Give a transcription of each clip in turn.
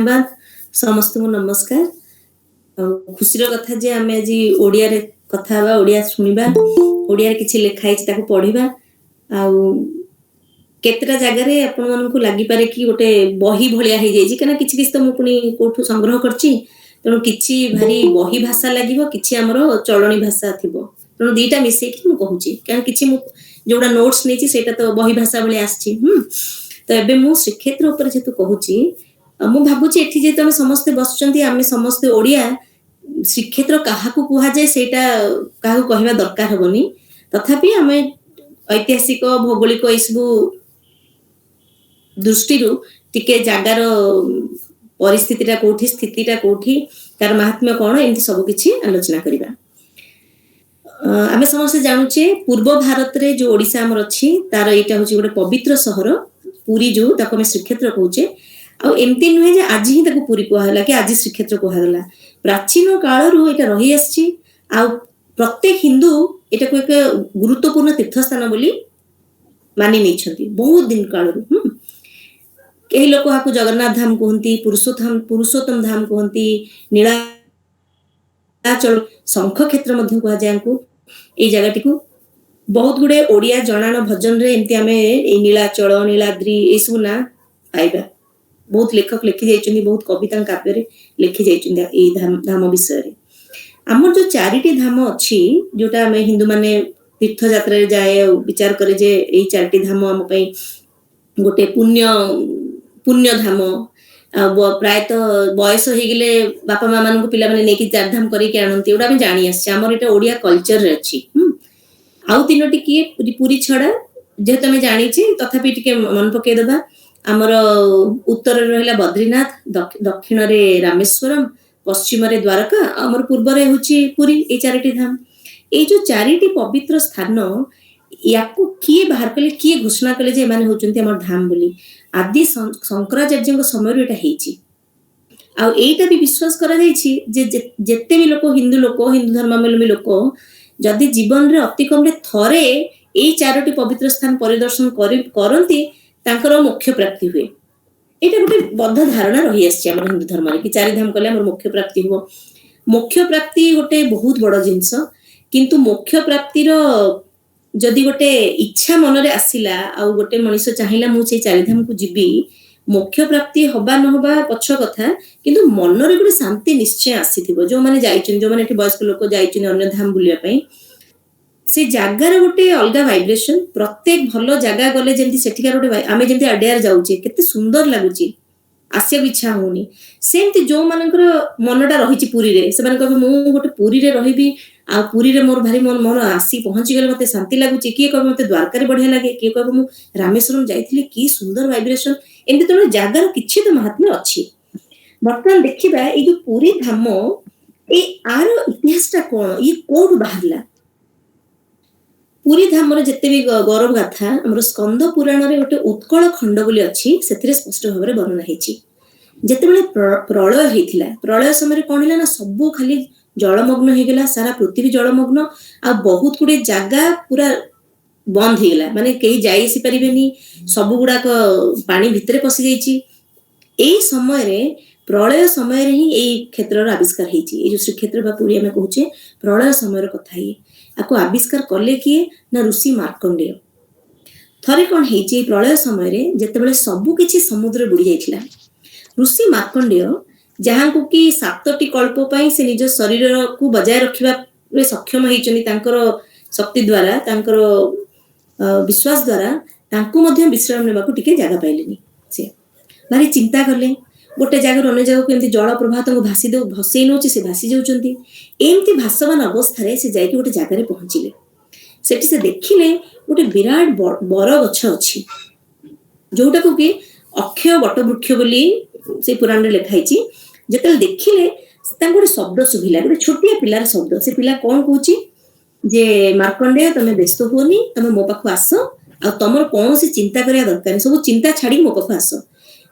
धन्यवाद ସମସ୍ତଙ୍କୁ ନମସ୍କାର। ଖୁସିର କଥା ଯେ ଆମେ ଆଜି ଓଡ଼ିଆରେ କଥା ହେବା, ଓଡ଼ିଆ ଶୁଣିବା, ଓଡ଼ିଆରେ କିଛି ଲେଖା ହେଇଛି ତାକୁ ପଢିବା। ଆଉ କେତେଟା ଜାଗାରେ ଆପଣମାନଙ୍କୁ ଲାଗିପାରେ କି ଗୋଟେ ବହି ଭଳିଆ ହେଇଯାଇଛି, କାରଣ କିଛି କିଛି ତ ମୁଁ ପୁଣି କୋଉଠୁ ସଂଗ୍ରହ କରିଛି, ତେଣୁ କିଛି ଭାରି ବହି ଭାଷା ଲାଗିବ, କିଛି ଆମର ଚଳଣି ଭାଷା ଥିବ, ତେଣୁ ଦିଟା ମିଶେଇକି ମୁଁ କହୁଛି, କାରଣ କିଛି ମୁଁ ଯୋଉଟା ନୋଟ୍ସ ନେଇଛି ସେଇଟା ତ ବହି ଭାଷା ଭଳି ଆସିଛି। ତ ଏବେ ମୁଁ ଶ୍ରୀକ୍ଷେତ୍ର ଉପରେ ଯେହେତୁ କହୁଛି, ମୁଁ ଭାବୁଛି ଏଠି ଯେହେତୁ ଆମେ ସମସ୍ତେ ବସିଛନ୍ତି, ଆମେ ସମସ୍ତେ ଓଡ଼ିଆ, ଶ୍ରୀକ୍ଷେତ୍ର କାହାକୁ କୁହାଯାଏ ସେଇଟା କାହାକୁ କହିବା ଦରକାର ହବନି। ତଥାପି ଆମେ ଐତିହାସିକ ଭୌଗୋଳିକ ଏସବୁ ଦୃଷ୍ଟିରୁ ଟିକେ ଜାଗାର ପରିସ୍ଥିତିଟା କୋଉଠି, ସ୍ଥିତିଟା କୋଉଠି, ତାର ମାହାତ୍ମ୍ୟ କଣ, ଏମିତି ସବୁ କିଛି ଆଲୋଚନା କରିବା। ଆମେ ସମସ୍ତେ ଜାଣୁଛେ ପୂର୍ବ ଭାରତରେ ଯୋଉ ଓଡ଼ିଶା ଆମର ଅଛି, ତାର ଏଇଟା ହଉଛି ଗୋଟେ ପବିତ୍ର ସହର ପୁରୀ, ଯୋଉ ତାକୁ ଆମେ ଶ୍ରୀକ୍ଷେତ୍ର କହୁଛେ। ଆଉ ଏମିତି ନୁହେଁ ଯେ ଆଜି ହିଁ ତାକୁ ପୁରୀ କୁହାଗଲା କି ଆଜି ଶ୍ରୀକ୍ଷେତ୍ର କୁହାଗଲା। ପ୍ରାଚୀନ କାଳରୁ ଏଇଟା ରହି ଆସିଛି, ଆଉ ପ୍ରତ୍ୟେକ ହିନ୍ଦୁ ଏଟାକୁ ଏକ ଗୁରୁତ୍ୱପୂର୍ଣ୍ଣ ତୀର୍ଥସ୍ଥାନ ବୋଲି ମାନି ନେଇଛନ୍ତି ବହୁତ ଦିନ କାଳରୁ। କେହି ଲୋକ ଏହାକୁ ଜଗନ୍ନାଥ ଧାମ କୁହନ୍ତି, ପୁରୁଷୋତ୍ତମ ଧାମ କୁହନ୍ତି, ନୀଳାଚଳ, ଶଙ୍ଖ କ୍ଷେତ୍ର ମଧ୍ୟ କୁହାଯାଏ ୟାଙ୍କୁ ଏଇ ଜାଗାଟିକୁ। ବହୁତ ଗୁଡେ ଓଡ଼ିଆ ଜଣାଣ ଭଜନରେ ଏମିତି ଆମେ ଏଇ ନୀଳାଚଳ, ନୀଳାଦ୍ରି ଏଇସବୁ ନାଁ ପାଇବା। ବହୁତ ଲେଖକ ଲେଖି ଯାଇଛନ୍ତି, ବହୁତ କବିତା କାବ୍ୟରେ ଲେଖି ଯାଇଛନ୍ତି ଏଇ ଧାମ ବିଷୟରେ। ଆମର ଯୋଉ ଚାରିଟି ଧାମ ଅଛି, ଯୋଉଟା ଆମେ ହିନ୍ଦୁମାନେ ତୀର୍ଥଯାତ୍ରାରେ ଯାଏ ଆଉ ବିଚାର କରେ ଯେ ଏଇ ଚାରିଟି ଧାମ ଆମ ପାଇଁ ଗୋଟେ ପୁଣ୍ୟ ଧାମ। ପ୍ରାୟତଃ ବୟସ ହେଇଗଲେ ବାପା ମା ମାନଙ୍କୁ ପିଲାମାନେ ନେଇକି ଚାରିଧାମ କରିକି ଆଣନ୍ତି, ଏଗୁଡ଼ା ଆମେ ଜାଣି ଆସିଛେ, ଆମର ଏଇଟା ଓଡ଼ିଆ କଲଚରରେ ଅଛି। ଆଉ ତିନୋଟି କିଏ, ପୁରୀ ଛଡା ଯେହେତୁ ଆମେ ଜାଣିଛେ, ତଥାପି ଟିକେ ମନେ ପକେଇଦବା। ଆମର ଉତ୍ତରରେ ରହିଲା ବଦ୍ରିନାଥ, ଦକ୍ଷିଣରେ ରାମେଶ୍ୱରମ, ପଶ୍ଚିମରେ ଦ୍ୱାରକା, ଆମର ପୂର୍ବରେ ହଉଛି ପୁରୀ। ଏଇ ଚାରିଟି ଧାମ, ଏଇ ଯୋଉ ଚାରିଟି ପବିତ୍ର ସ୍ଥାନ, ୟାକୁ କିଏ ବାହାର କଲେ, କିଏ ଘୋଷଣା କଲେ ଯେ ଏମାନେ ହଉଛନ୍ତି ଆମର ଧାମ ବୋଲି? ଆଦି ଶଙ୍କରାଚାର୍ଯ୍ୟଙ୍କ ସମୟରୁ ଏଇଟା ହେଇଛି। ଆଉ ଏଇଟା ବି ବିଶ୍ୱାସ କରାଯାଇଛି ଯେ ଯେତେ ବି ଲୋକ, ହିନ୍ଦୁ ଧର୍ମାବଲମ୍ବୀ ଲୋକ ଯଦି ଜୀବନରେ ଅତି କମରେ ଥରେ ଏଇ ଚାରୋଟି ପବିତ୍ର ସ୍ଥାନ ପରିଦର୍ଶନ କରନ୍ତି, ତାଙ୍କର ମୋକ୍ଷ ପ୍ରାପ୍ତି ହୁଏ। ଏଇଟା ଗୋଟେ ବଦ୍ଧ ଧାରଣା ରହି ଆସିଛି ଆମର ହିନ୍ଦୁ ଧର୍ମରେ କି ଚାରିଧାମ କଲେ ଆମର ମୋକ୍ଷ ପ୍ରାପ୍ତି ହବ। ମୋକ୍ଷ ପ୍ରାପ୍ତି ଗୋଟେ ବହୁତ ବଡ ଜିନିଷ, କିନ୍ତୁ ମୋକ୍ଷ ପ୍ରାପ୍ତିର ଯଦି ଗୋଟେ ଇଚ୍ଛା ମନରେ ଆସିଲା, ଆଉ ଗୋଟେ ମଣିଷ ଚାହିଁଲା ମୁଁ ସେଇ ଚାରିଧାମକୁ ଯିବି, ମୋକ୍ଷ ପ୍ରାପ୍ତି ହବା ନହବା ପଛ କଥା, କିନ୍ତୁ ମନରେ ଗୋଟେ ଶାନ୍ତି ନିଶ୍ଚୟ ଆସିଥିବ। ଯୋଉମାନେ ଯାଇଛନ୍ତି, ଯୋଉମାନେ ଏଠି ବୟସ୍କ ଲୋକ ଯାଇଛନ୍ତି ଅନ୍ୟ ଧାମ ବୁଲିବା ପାଇଁ, ସେ ଜାଗାର ଗୋଟେ ଅଲଗା ଭାଇବ୍ରେସନ। ପ୍ରତ୍ୟେକ ଭଲ ଜାଗା ଗଲେ ଯେମିତି ସେଠିକାର ଗୋଟେ, ଆମେ ଯେମିତି ଆଡିଆର ଯାଉଛେ କେତେ ସୁନ୍ଦର ଲାଗୁଛି, ଆସିବାକୁ ଇଚ୍ଛା ହଉନି। ସେମିତି ଯୋଉମାନଙ୍କର ମନଟା ରହିଛି ପୁରୀରେ, ସେମାନେ କହିବେ ମୁଁ ଗୋଟେ ପୁରୀରେ ରହିବି, ଆଉ ପୁରୀରେ ମୋର ଭାରି ମନ ଆସି ପହଞ୍ଚିଗଲେ ମତେ ଶାନ୍ତି ଲାଗୁଛି। କିଏ କହିବ ମତେ ଦ୍ୱାରକାରେ ବଢିଆ ଲାଗେ, କିଏ କହିବ ମୁଁ ରାମେଶ୍ୱରମ ଯାଇଥିଲି, କି ସୁନ୍ଦର ଭାଇବ୍ରେସନ। ଏମିତି ତେଣୁ ଜାଗାର କିଛି ତ ମାହାତ୍ମ୍ୟ ଅଛି। ବର୍ତ୍ତମାନ ଦେଖିବା ଏଇ ଯୋଉ ପୁରୀ ଧାମ, ଏଇ ଆର ଇତିହାସଟା କଣ, ଇଏ କୋଉଠୁ ବାହାରିଲା? ପୁରୀ ଧାମର ଯେତେ ବି ଗୌରବ ଗାଥା, ଆମର ସ୍କନ୍ଦ ପୁରାଣରେ ଗୋଟେ ଉତ୍କଳ ଖଣ୍ଡ ବୋଲି ଅଛି, ସେଥିରେ ସ୍ପଷ୍ଟ ଭାବରେ ବର୍ଣ୍ଣନା ହେଇଛି। ଯେତେବେଳେ ପ୍ରଳୟ ହେଇଥିଲା, ପ୍ରଳୟ ସମୟରେ କଣ ହେଲା ନା, ସବୁ ଖାଲି ଜଳମଗ୍ନ ହେଇଗଲା, ସାରା ପୃଥିବୀ ଜଳମଗ୍ନ, ଆଉ ବହୁତ ଗୁଡେ ଜାଗା ପୁରା ବନ୍ଦ ହେଇଗଲା, ମାନେ କେହି ଯାଇ ଆସି ପାରିବେନି, ସବୁ ଗୁଡାକ ପାଣି ଭିତରେ ପଶି ଯାଇଛି। ଏଇ ସମୟରେ, ପ୍ରଳୟ ସମୟରେ ହିଁ ଏଇ କ୍ଷେତ୍ରର ଆବିଷ୍କାର ହେଇଛି। ଏଇ ଯୋଉ ଶ୍ରୀକ୍ଷେତ୍ର ବା ପୁରୀ ଆମେ କହୁଛେ, ପ୍ରଳୟ ସମୟର କଥା। ଆକୁ ଆବିଷ୍କାର କଲେ କିଏ ନା ଋଷି ମାର୍କଣ୍ଡେୟ। ଥରେ କଣ ହେଇଛି, ପ୍ରଳୟ ସମୟରେ ଯେତେବେଳେ ସବୁ କିଛି ସମୁଦ୍ର ବୁଡି ଯାଇଥିଲା, ଋଷି ମାର୍କଣ୍ଡେୟ, ଯାହାଙ୍କୁ କି 7ଟି କଳ୍ପ ପାଇଁ ସେ ନିଜ ଶରୀରକୁ ବଜାୟ ରଖିବାରେ ସକ୍ଷମ ହେଇଛନ୍ତି, ତାଙ୍କର ଶକ୍ତି ଦ୍ୱାରା, ତାଙ୍କର ବିଶ୍ୱାସ ଦ୍ୱାରା, ତାଙ୍କୁ ମଧ୍ୟ ବିଶ୍ରାମ ନେବାକୁ ଟିକେ ଜାଗା ପାଇଲେନି। ସେ ଭାରି ଚିନ୍ତା କଲେ, ଗୋଟେ ଜାଗାରୁ ଅନ୍ୟ ଜାଗାକୁ ଏମିତି ଜଳ ପ୍ରବାହ ତାଙ୍କୁ ଭସେଇ ନେଉଛି, ସେ ଭାସି ଯାଉଛନ୍ତି। ଏମିତି ଭାସମାନ ଅବସ୍ଥାରେ ସେ ଯାଇକି ଗୋଟେ ଜାଗାରେ ପହଞ୍ଚିଲେ। ସେଠି ସେ ଦେଖିଲେ ଗୋଟେ ବିରାଟ ବର ଗଛ ଅଛି, ଯୋଉଟାକୁ କି ଅକ୍ଷୟ ବଟବୃକ୍ଷ ବୋଲି ସେ ପୁରାଣରେ ଲେଖା ହେଇଛି। ଯେତେବେଳେ ଦେଖିଲେ, ତାଙ୍କୁ ଗୋଟେ ଶବ୍ଦ ଶୁଭିଲା, ଗୋଟେ ଛୋଟିଆ ପିଲାର ଶବ୍ଦ। ସେ ପିଲା କଣ କହୁଛି ଯେ ମାର୍କଣ୍ଡେୟ, ତମେ ବ୍ୟସ୍ତ ହୁଅନି, ତମେ ମୋ ପାଖକୁ ଆସ, ଆଉ ତମର କୌଣସି ଚିନ୍ତା କରିବା ଦରକାର ନାହିଁ, ସବୁ ଚିନ୍ତା ଛାଡି ମୋ ପାଖକୁ ଆସ।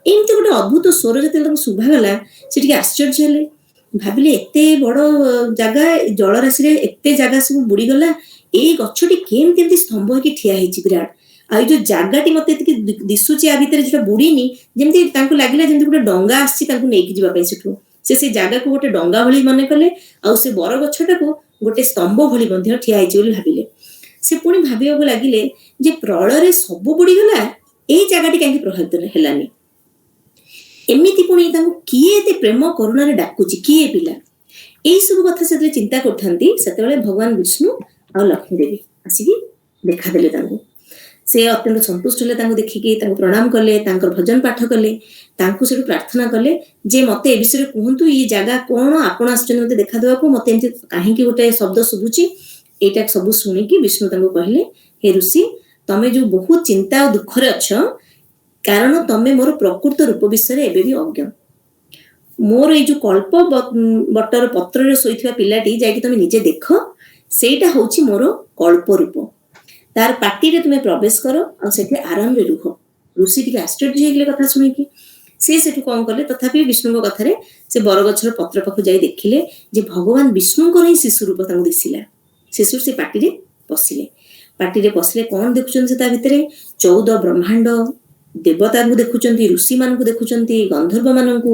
ଏମିତି ଗୋଟେ ଅଦ୍ଭୁତ ସ୍ୱର ଯେତେବେଳେ ତାଙ୍କୁ ଶୁଭାଗଲା, ସେ ଟିକେ ଆଶ୍ଚର୍ଯ୍ୟ ହେଲେ। ଭାବିଲେ ଏତେ ବଡ ଜାଗା, ଜଳରାଶିରେ ଏତେ ଜାଗା ସବୁ ବୁଡିଗଲା, ଏଇ ଗଛଟି କେମିତି ସ୍ତମ୍ଭ ହେଇକି ଠିଆ ହେଇଛି ବିରାଟ, ଆଉ ଯୋଉ ଜାଗାଟି ମତେ ଏତିକି ଦିଶୁଛି ଆ ଭିତରେ ଯୋଉଟା ବୁଡିନି, ଯେମିତି ତାଙ୍କୁ ଲାଗିଲା ଯେମିତି ଗୋଟେ ଡଙ୍ଗା ଆସିଛି ତାଙ୍କୁ ନେଇକି ଯିବା ପାଇଁ ସେଠୁ। ସେ ଜାଗାକୁ ଗୋଟେ ଡଙ୍ଗା ଭଳି ମନେ କଲେ, ଆଉ ସେ ବରଗଛଟାକୁ ଗୋଟେ ସ୍ତମ୍ଭ ଭଳି ମଧ୍ୟ ଠିଆ ହେଇଛି ବୋଲି ଭାବିଲେ। ସେ ପୁଣି ଭାବିବାକୁ ଲାଗିଲେ ଯେ ପ୍ରଳୟରେ ସବୁ ବୁଡିଗଲା, ଏଇ ଜାଗାଟି କାହିଁକି ପ୍ରଭାବିତ ହେଲାନି? ଏମିତି ପୁଣି ତାଙ୍କୁ କିଏ ଏତେ ପ୍ରେମ କରୁଣାରେ ଡାକୁଛି, କିଏ ପିଲା? ଏଇ ସବୁ କଥା ସେତେବେଳେ ଚିନ୍ତା କରୁଥାନ୍ତି, ସେତେବେଳେ ଭଗବାନ ବିଷ୍ଣୁ ଆଉ ଲକ୍ଷ୍ମୀ ଦେବୀ ଆସିକି ଦେଖାଦେଲେ ତାଙ୍କୁ। ସେ ଅତ୍ୟନ୍ତ ସନ୍ତୁଷ୍ଟ ହେଲେ ତାଙ୍କୁ ଦେଖିକି, ତାଙ୍କୁ ପ୍ରଣାମ କଲେ, ତାଙ୍କର ଭଜନ ପାଠ କଲେ, ତାଙ୍କୁ ସେଠୁ ପ୍ରାର୍ଥନା କଲେ ଯେ ମତେ ଏ ବିଷୟରେ କୁହନ୍ତୁ, ଏଇ ଜାଗା କଣ, ଆପଣ ଆସିଛନ୍ତି ମତେ ଦେଖାଦେବାକୁ, ମତେ ଏମିତି କାହିଁକି ଗୋଟେ ଶବ୍ଦ ଶୁଭୁଛି? ଏଇଟା ସବୁ ଶୁଣିକି ବିଷ୍ଣୁ ତାଙ୍କୁ କହିଲେ, ହେ ଋଷି, ତମେ ଯୋଉ ବହୁତ ଚିନ୍ତା ଆଉ ଦୁଃଖରେ ଅଛ, କାରଣ ତମେ ମୋର ପ୍ରକୃତ ରୂପ ବିଷୟରେ ଏବେ ବି ଅଜ୍ଞ। ମୋର ଏଇ ଯୋଉ କଳ୍ପ ବଟର ପତ୍ରରେ ଶୋଇଥିବା ପିଲାଟି ଯାଇକି ତମେ ନିଜେ ଦେଖ, ସେଇଟା ହଉଛି ମୋର କଳ୍ପ ରୂପ। ତାର ପାଟିରେ ତୁମେ ପ୍ରବେଶ କର ଆଉ ସେଠି ଆରାମରେ ରୁହ। ଋଷି ଟିକେ ଆଶ୍ଚର୍ଯ୍ୟ ହେଇଗଲେ କଥା ଶୁଣିକି। ସେ ସେଠୁ କଣ କଲେ, ତଥାପି ବିଷ୍ଣୁଙ୍କ କଥାରେ ସେ ବରଗଛର ପତ୍ର ପାଖକୁ ଯାଇ ଦେଖିଲେ ଯେ ଭଗବାନ ବିଷ୍ଣୁଙ୍କର ହିଁ ଶିଶୁ ରୂପ ତାଙ୍କୁ ଦିଶିଲା। ଶିଶୁ ସେ ପାଟିରେ ପଶିଲେ। ପାଟିରେ ପଶିଲେ କଣ ଦେଖୁଛନ୍ତି ସେ ତା ଭିତରେ? 14 ବ୍ରହ୍ମାଣ୍ଡ ଦେବତାଙ୍କୁ ଦେଖୁଛନ୍ତି, ଋଷି ମାନଙ୍କୁ ଦେଖୁଛନ୍ତି, ଗନ୍ଧର୍ବ ମାନଙ୍କୁ,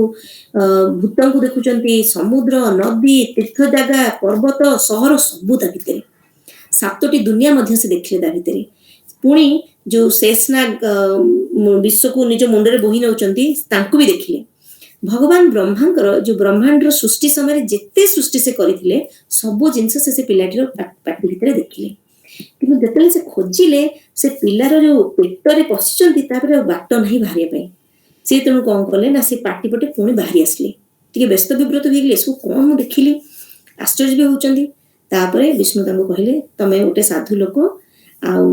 ଭୂତଙ୍କୁ ଦେଖୁଛନ୍ତି, ସମୁଦ୍ର, ନଦୀ, ତୀର୍ଥ ଜାଗା, ପର୍ବତ, ସହର ସବୁ ତା ଭିତରେ। 7ଟି ଦୁନିଆ ମଧ୍ୟ ସେ ଦେଖିଲେ ତା ଭିତରେ। ପୁଣି ଯୋଉ ଶେଷନାଗ ବିଶ୍ୱକୁ ନିଜ ମୁଣ୍ଡରେ ବୋହି ନେଉଛନ୍ତି, ତାଙ୍କୁ ବି ଦେଖିଲେ। ଭଗବାନ ବ୍ରହ୍ମାଙ୍କର ଯୋଉ ବ୍ରହ୍ମାଣ୍ଡର ସୃଷ୍ଟି ସମୟରେ ଯେତେ ସୃଷ୍ଟି ସେ କରିଥିଲେ, ସବୁ ଜିନିଷ ସେ ପିଲାଟିର ପାଟି ଭିତରେ ଦେଖିଲେ। କିନ୍ତୁ ଯେତେବେଳେ ସେ ଖୋଜିଲେ, ସେ ପିଲାର ଯୋଉ ପେଟରେ ପଶିଛନ୍ତି ତାପରେ ଆଉ ବାଟ ନାହିଁ ବାହାରିବା ପାଇଁ। ସେ ତେଣୁ କଣ କଲେ ନା, ସେ ପାଟି ପଟେ ପୁଣି ବାହାରି ଆସିଲେ। ଟିକେ ବ୍ୟସ୍ତ ବିବ୍ରତ ହେଇଗଲେ, ଏସବୁ କଣ ମୁଁ ଦେଖିଲି, ଆଶ୍ଚର୍ଯ୍ୟ ବି ହଉଛନ୍ତି। ତାପରେ ବିଷ୍ଣୁ ତାଙ୍କୁ କହିଲେ, ତମେ ଗୋଟେ ସାଧୁ ଲୋକ, ଆଉ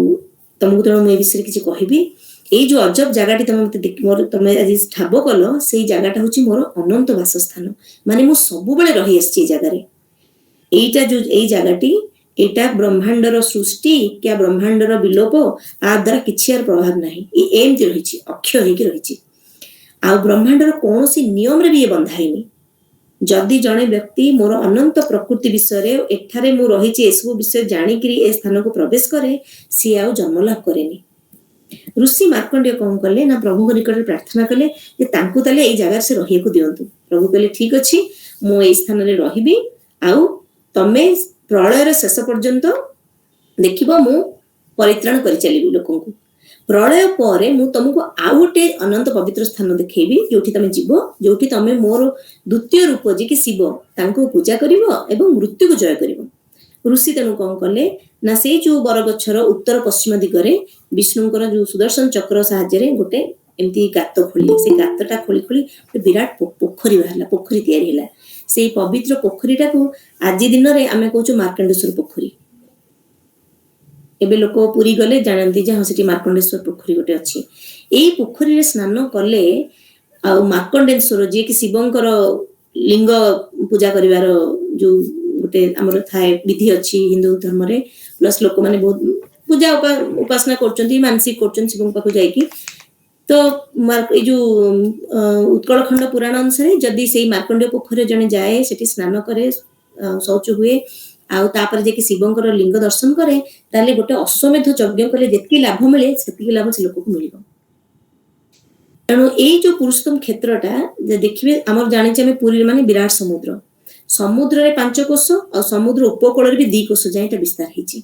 ତମକୁ ତେଣୁ ମୁଁ ଏ ବିଷୟରେ କିଛି କହିବି। ଏଇ ଯୋଉ ଅଜବ ଜାଗାଟି ତମେ ଆଜି ଠାବ କଲ, ସେଇ ଜାଗାଟା ହଉଛି ମୋର ଅନନ୍ତ ବାସସ୍ଥାନ। ମାନେ ମୁଁ ସବୁବେଳେ ରହି ଆସିଛି ଏଇ ଜାଗାରେ। ଏଇ ଜାଗାଟି, ଏଇଟା ବ୍ରହ୍ମାଣ୍ଡର ସୃଷ୍ଟି କି ବ୍ରହ୍ମାଣ୍ଡର ବିଲୋପ, ଆ ଦ୍ୱାରା କିଛି ଆର ପ୍ରଭାବ ନାହିଁ। ଏମିତି ରହିଛି, ଅକ୍ଷୟ ହେଇକି ରହିଛି। ଆଉ ବ୍ରହ୍ମାଣ୍ଡର କୌଣସି ନିୟମରେ ବି ବନ୍ଧା ହେଇନି। ଯଦି ଜଣେ ବ୍ୟକ୍ତି ମୋର ଅନନ୍ତ ପ୍ରକୃତି ବିଷୟରେ, ଏଠାରେ ମୁଁ ରହିଛି ଏସବୁ ବିଷୟ ଜାଣିକିରି ଏ ସ୍ଥାନକୁ ପ୍ରବେଶ କରେ, ସିଏ ଆଉ ଜନ୍ମ ଲାଭ କରେନି। ଋଷି ମାର୍କଣ୍ଡେୟ କଣ କଲେ ନା, ପ୍ରଭୁଙ୍କ ନିକଟରେ ପ୍ରାର୍ଥନା କଲେ ଯେ ତାଙ୍କୁ ତାହେଲେ ଏଇ ଜାଗାରେ ସେ ରହିବାକୁ ଦିଅନ୍ତୁ। ପ୍ରଭୁ କହିଲେ, ଠିକ ଅଛି, ମୁଁ ଏଇ ସ୍ଥାନରେ ରହିବି, ଆଉ ତମେ ପ୍ରଳୟର ଶେଷ ପର୍ଯ୍ୟନ୍ତ ଦେଖିବ ମୁଁ ପରିତ୍ରାଣ କରିଚାଲିବି ଲୋକଙ୍କୁ। ପ୍ରଳୟ ପରେ ମୁଁ ତମକୁ ଆଉ ଗୋଟେ ଅନନ୍ତ ପବିତ୍ର ସ୍ଥାନ ଦେଖେଇବି, ଯୋଉଠି ତମେ ଯିବ, ଯୋଉଠି ତମେ ମୋର ଦ୍ୱିତୀୟ ରୂପ ଯିଏକି ଶିବ, ତାଙ୍କୁ ପୂଜା କରିବ ଏବଂ ମୃତ୍ୟୁକୁ ଜୟ କରିବ। ଋଷି ତେଣୁ କଣ କଲେ ନା, ସେଇ ଯୋଉ ବରଗଛର ଉତ୍ତର ପଶ୍ଚିମ ଦିଗରେ ବିଷ୍ଣୁଙ୍କର ଯୋଉ ସୁଦର୍ଶନ ଚକ୍ର ସାହାଯ୍ୟରେ ଗୋଟେ ଏମିତି ଗାତ ଖୋଳିଲେ। ସେ ଗାତଟା ଖୋଳି ଖୋଳି ଗୋଟେ ବିରାଟ ପୋଖରୀ ବାହାରିଲା, ପୋଖରୀ ତିଆରି ହେଲା। ସେଇ ପବିତ୍ର ପୋଖରୀଟାକୁ ଆଜି ଦିନରେ ଆମେ କହୁଛୁ ମାର୍କଣ୍ଡେଶ୍ୱର ପୋଖରୀ। ଏବେ ଲୋକ ପୁରୀ ଗଲେ ଜାଣନ୍ତି ଯେ ହଁ, ସେଠି ମାର୍କଣ୍ଡେଶ୍ୱର ପୋଖରୀ ଗୋଟେ ଅଛି। ଏଇ ପୋଖରୀରେ ସ୍ନାନ କଲେ, ଆଉ ମାର୍କଣ୍ଡେଶ୍ୱର ଯିଏକି ଶିବଙ୍କର ଲିଙ୍ଗ ପୂଜା କରିବାର ଯୋଉ ଗୋଟେ ଆମର ଥାଏ ବିଧି ଅଛି ହିନ୍ଦୁ ଧର୍ମରେ, ପ୍ଲସ୍ ଲୋକମାନେ ବହୁତ ପୂଜା ଉପାସନା କରୁଛନ୍ତି, ମାନସିକ କରୁଛନ୍ତି ଶିବଙ୍କ ପାଖକୁ ଯାଇକି। ତ ଏଇ ଯୋଉ ଉତ୍କଳଖଣ୍ଡ ପୁରାଣ ଅନୁସାରେ ଯଦି ସେଇ ମାର୍କଣ୍ଡେୟ ପୋଖରୀରେ ଜଣେ ଯାଏ, ସେଠି ସ୍ନାନ କରେ, ଶୌଚ ହୁଏ, ଆଉ ତାପରେ ଯାଇକି ଶିବଙ୍କର ଲିଙ୍ଗ ଦର୍ଶନ କରେ, ତାହେଲେ ଗୋଟେ ଅଶ୍ୱମେଧ ଯଜ୍ଞ କଲେ ଯେତିକି ଲାଭ ମିଳେ, ସେତିକି ଲାଭ ସେ ଲୋକକୁ ମିଳିବ। ତେଣୁ ଏଇ ଯୋଉ ପୁରୁଷୋତ୍ତମ କ୍ଷେତ୍ରଟା ଦେଖିବେ, ଆମର ଜାଣିଛେ ଆମେ ପୁରୀରେ ମାନେ ବିରାଟ ସମୁଦ୍ର, ସମୁଦ୍ରରେ 5 କୋଶ ଆଉ ସମୁଦ୍ର ଉପକୂଳରେ ବି 2 କୋଶ ଯାଏ ଏଟା ବିସ୍ତାର ହେଇଛି।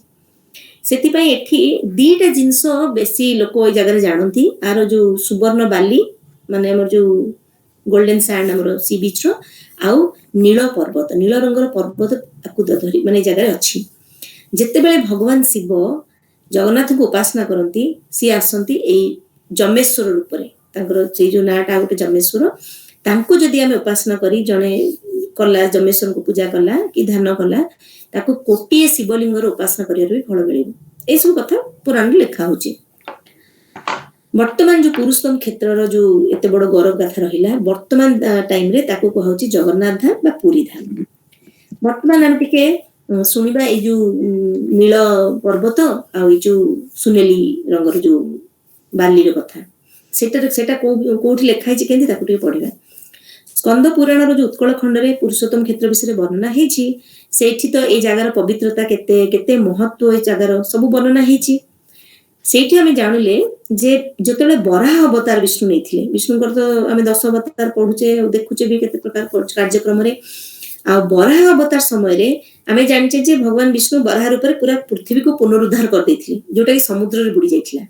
ସେଥିପାଇଁ ଏଠି 2ଟା ଜିନିଷ ବେଶୀ ଲୋକ ଏଇ ଜାଗାରେ ଜାଣନ୍ତି। ଆର ଯୋଉ ସୁବର୍ଣ୍ଣ ବାଲି, ମାନେ ଆମର ଯୋଉ ଗୋଲ୍ଡେନ ସ୍ୟାଣ୍ଡ ଆମର ସି ବିଚ୍ ର, ଆଉ ନୀଳ ପର୍ବତ, ନୀଳ ରଙ୍ଗର ପର୍ବତ ତାକୁ ଧରି ମାନେ ଏଇ ଜାଗାରେ ଅଛି। ଯେତେବେଳେ ଭଗବାନ ଶିବ ଜଗନ୍ନାଥଙ୍କୁ ଉପାସନା କରନ୍ତି, ସିଏ ଆସନ୍ତି ଏଇ ଯମେଶ୍ୱର ରୂପରେ। ତାଙ୍କର ସେଇ ଯୋଉ ନାଁଟା ଗୋଟେ ଯମେଶ୍ୱର। ତାଙ୍କୁ ଯଦି ଆମେ ଉପାସନା କରି ଜଣେ କଲା, ଯମେଶ୍ୱରଙ୍କୁ ପୂଜା କଲା କି ଧ୍ୟାନ କଲା, ତାକୁ କୋଟିଏ ଶିବଲିଙ୍ଗର ଉପାସନା କରିବାର ବି ଫଳ ମିଳିବ। ଏଇସବୁ କଥା ପୁରାଣରେ ଲେଖା ହଉଛି। ବର୍ତ୍ତମାନ ଯୋଉ ପୁରୁଷୋତ୍ତମ କ୍ଷେତ୍ରର ଯୋଉ ଏତେ ବଡ ଗୌରବ ଗାଥା ରହିଲା, ବର୍ତ୍ତମାନ ଟାଇମରେ ତାକୁ କୁହାଯାଉଛି ଜଗନ୍ନାଥ ଧାମ ବା ପୁରୀ ଧାମ। ବର୍ତ୍ତମାନ ଆମେ ଟିକେ ଶୁଣିବା ଏଇ ଯୋଉ ନୀଳ ପର୍ବତ ଆଉ ଏଇ ଯୋଉ ସୁନେଲି ରଙ୍ଗର ଯୋଉ ବାଲିର କଥା। ସେଟା କୋଉଠି ଲେଖା ହେଇଛି କେମିତି, ତାକୁ ଟିକେ ପଢିବା। ସ୍କନ୍ଦ ପୁରାଣର ଯୋଉ ଉତ୍କଳ ଖଣ୍ଡରେ ପୁରୁଷୋତ୍ତମ କ୍ଷେତ୍ର ବିଷୟରେ ବର୍ଣ୍ଣନା ହେଇଛି, ସେଇଠି ତ ଏଇ ଜାଗାର ପବିତ୍ରତା କେତେ କେତେ ମହତ୍ଵ, ଏଇ ଜାଗାର ସବୁ ବର୍ଣ୍ଣନା ହେଇଛି। ସେଇଠି ଆମେ ଜାଣିଲେ ଯେ ଯେତେବେଳେ ବରାହ ଅବତାର ବିଷ୍ଣୁ ନେଇଥିଲେ, ବିଷ୍ଣୁଙ୍କର ତ ଆମେ 10 ଅବତାର ପଢୁଛେ ଦେଖୁଛେ ବି କେତେ ପ୍ରକାର କାର୍ଯ୍ୟକ୍ରମରେ, ଆଉ ବରାହ ଅବତାର ସମୟରେ ଆମେ ଜାଣିଛେ ଯେ ଭଗବାନ ବିଷ୍ଣୁ ବରାହ ରୂପରେ ପୁରା ପୃଥିବୀକୁ ପୁନରୁଦ୍ଧାର କରିଦେଇଥିଲେ, ଯୋଉଟା କି ସମୁଦ୍ରରେ ବୁଡି ଯାଇଥିଲା।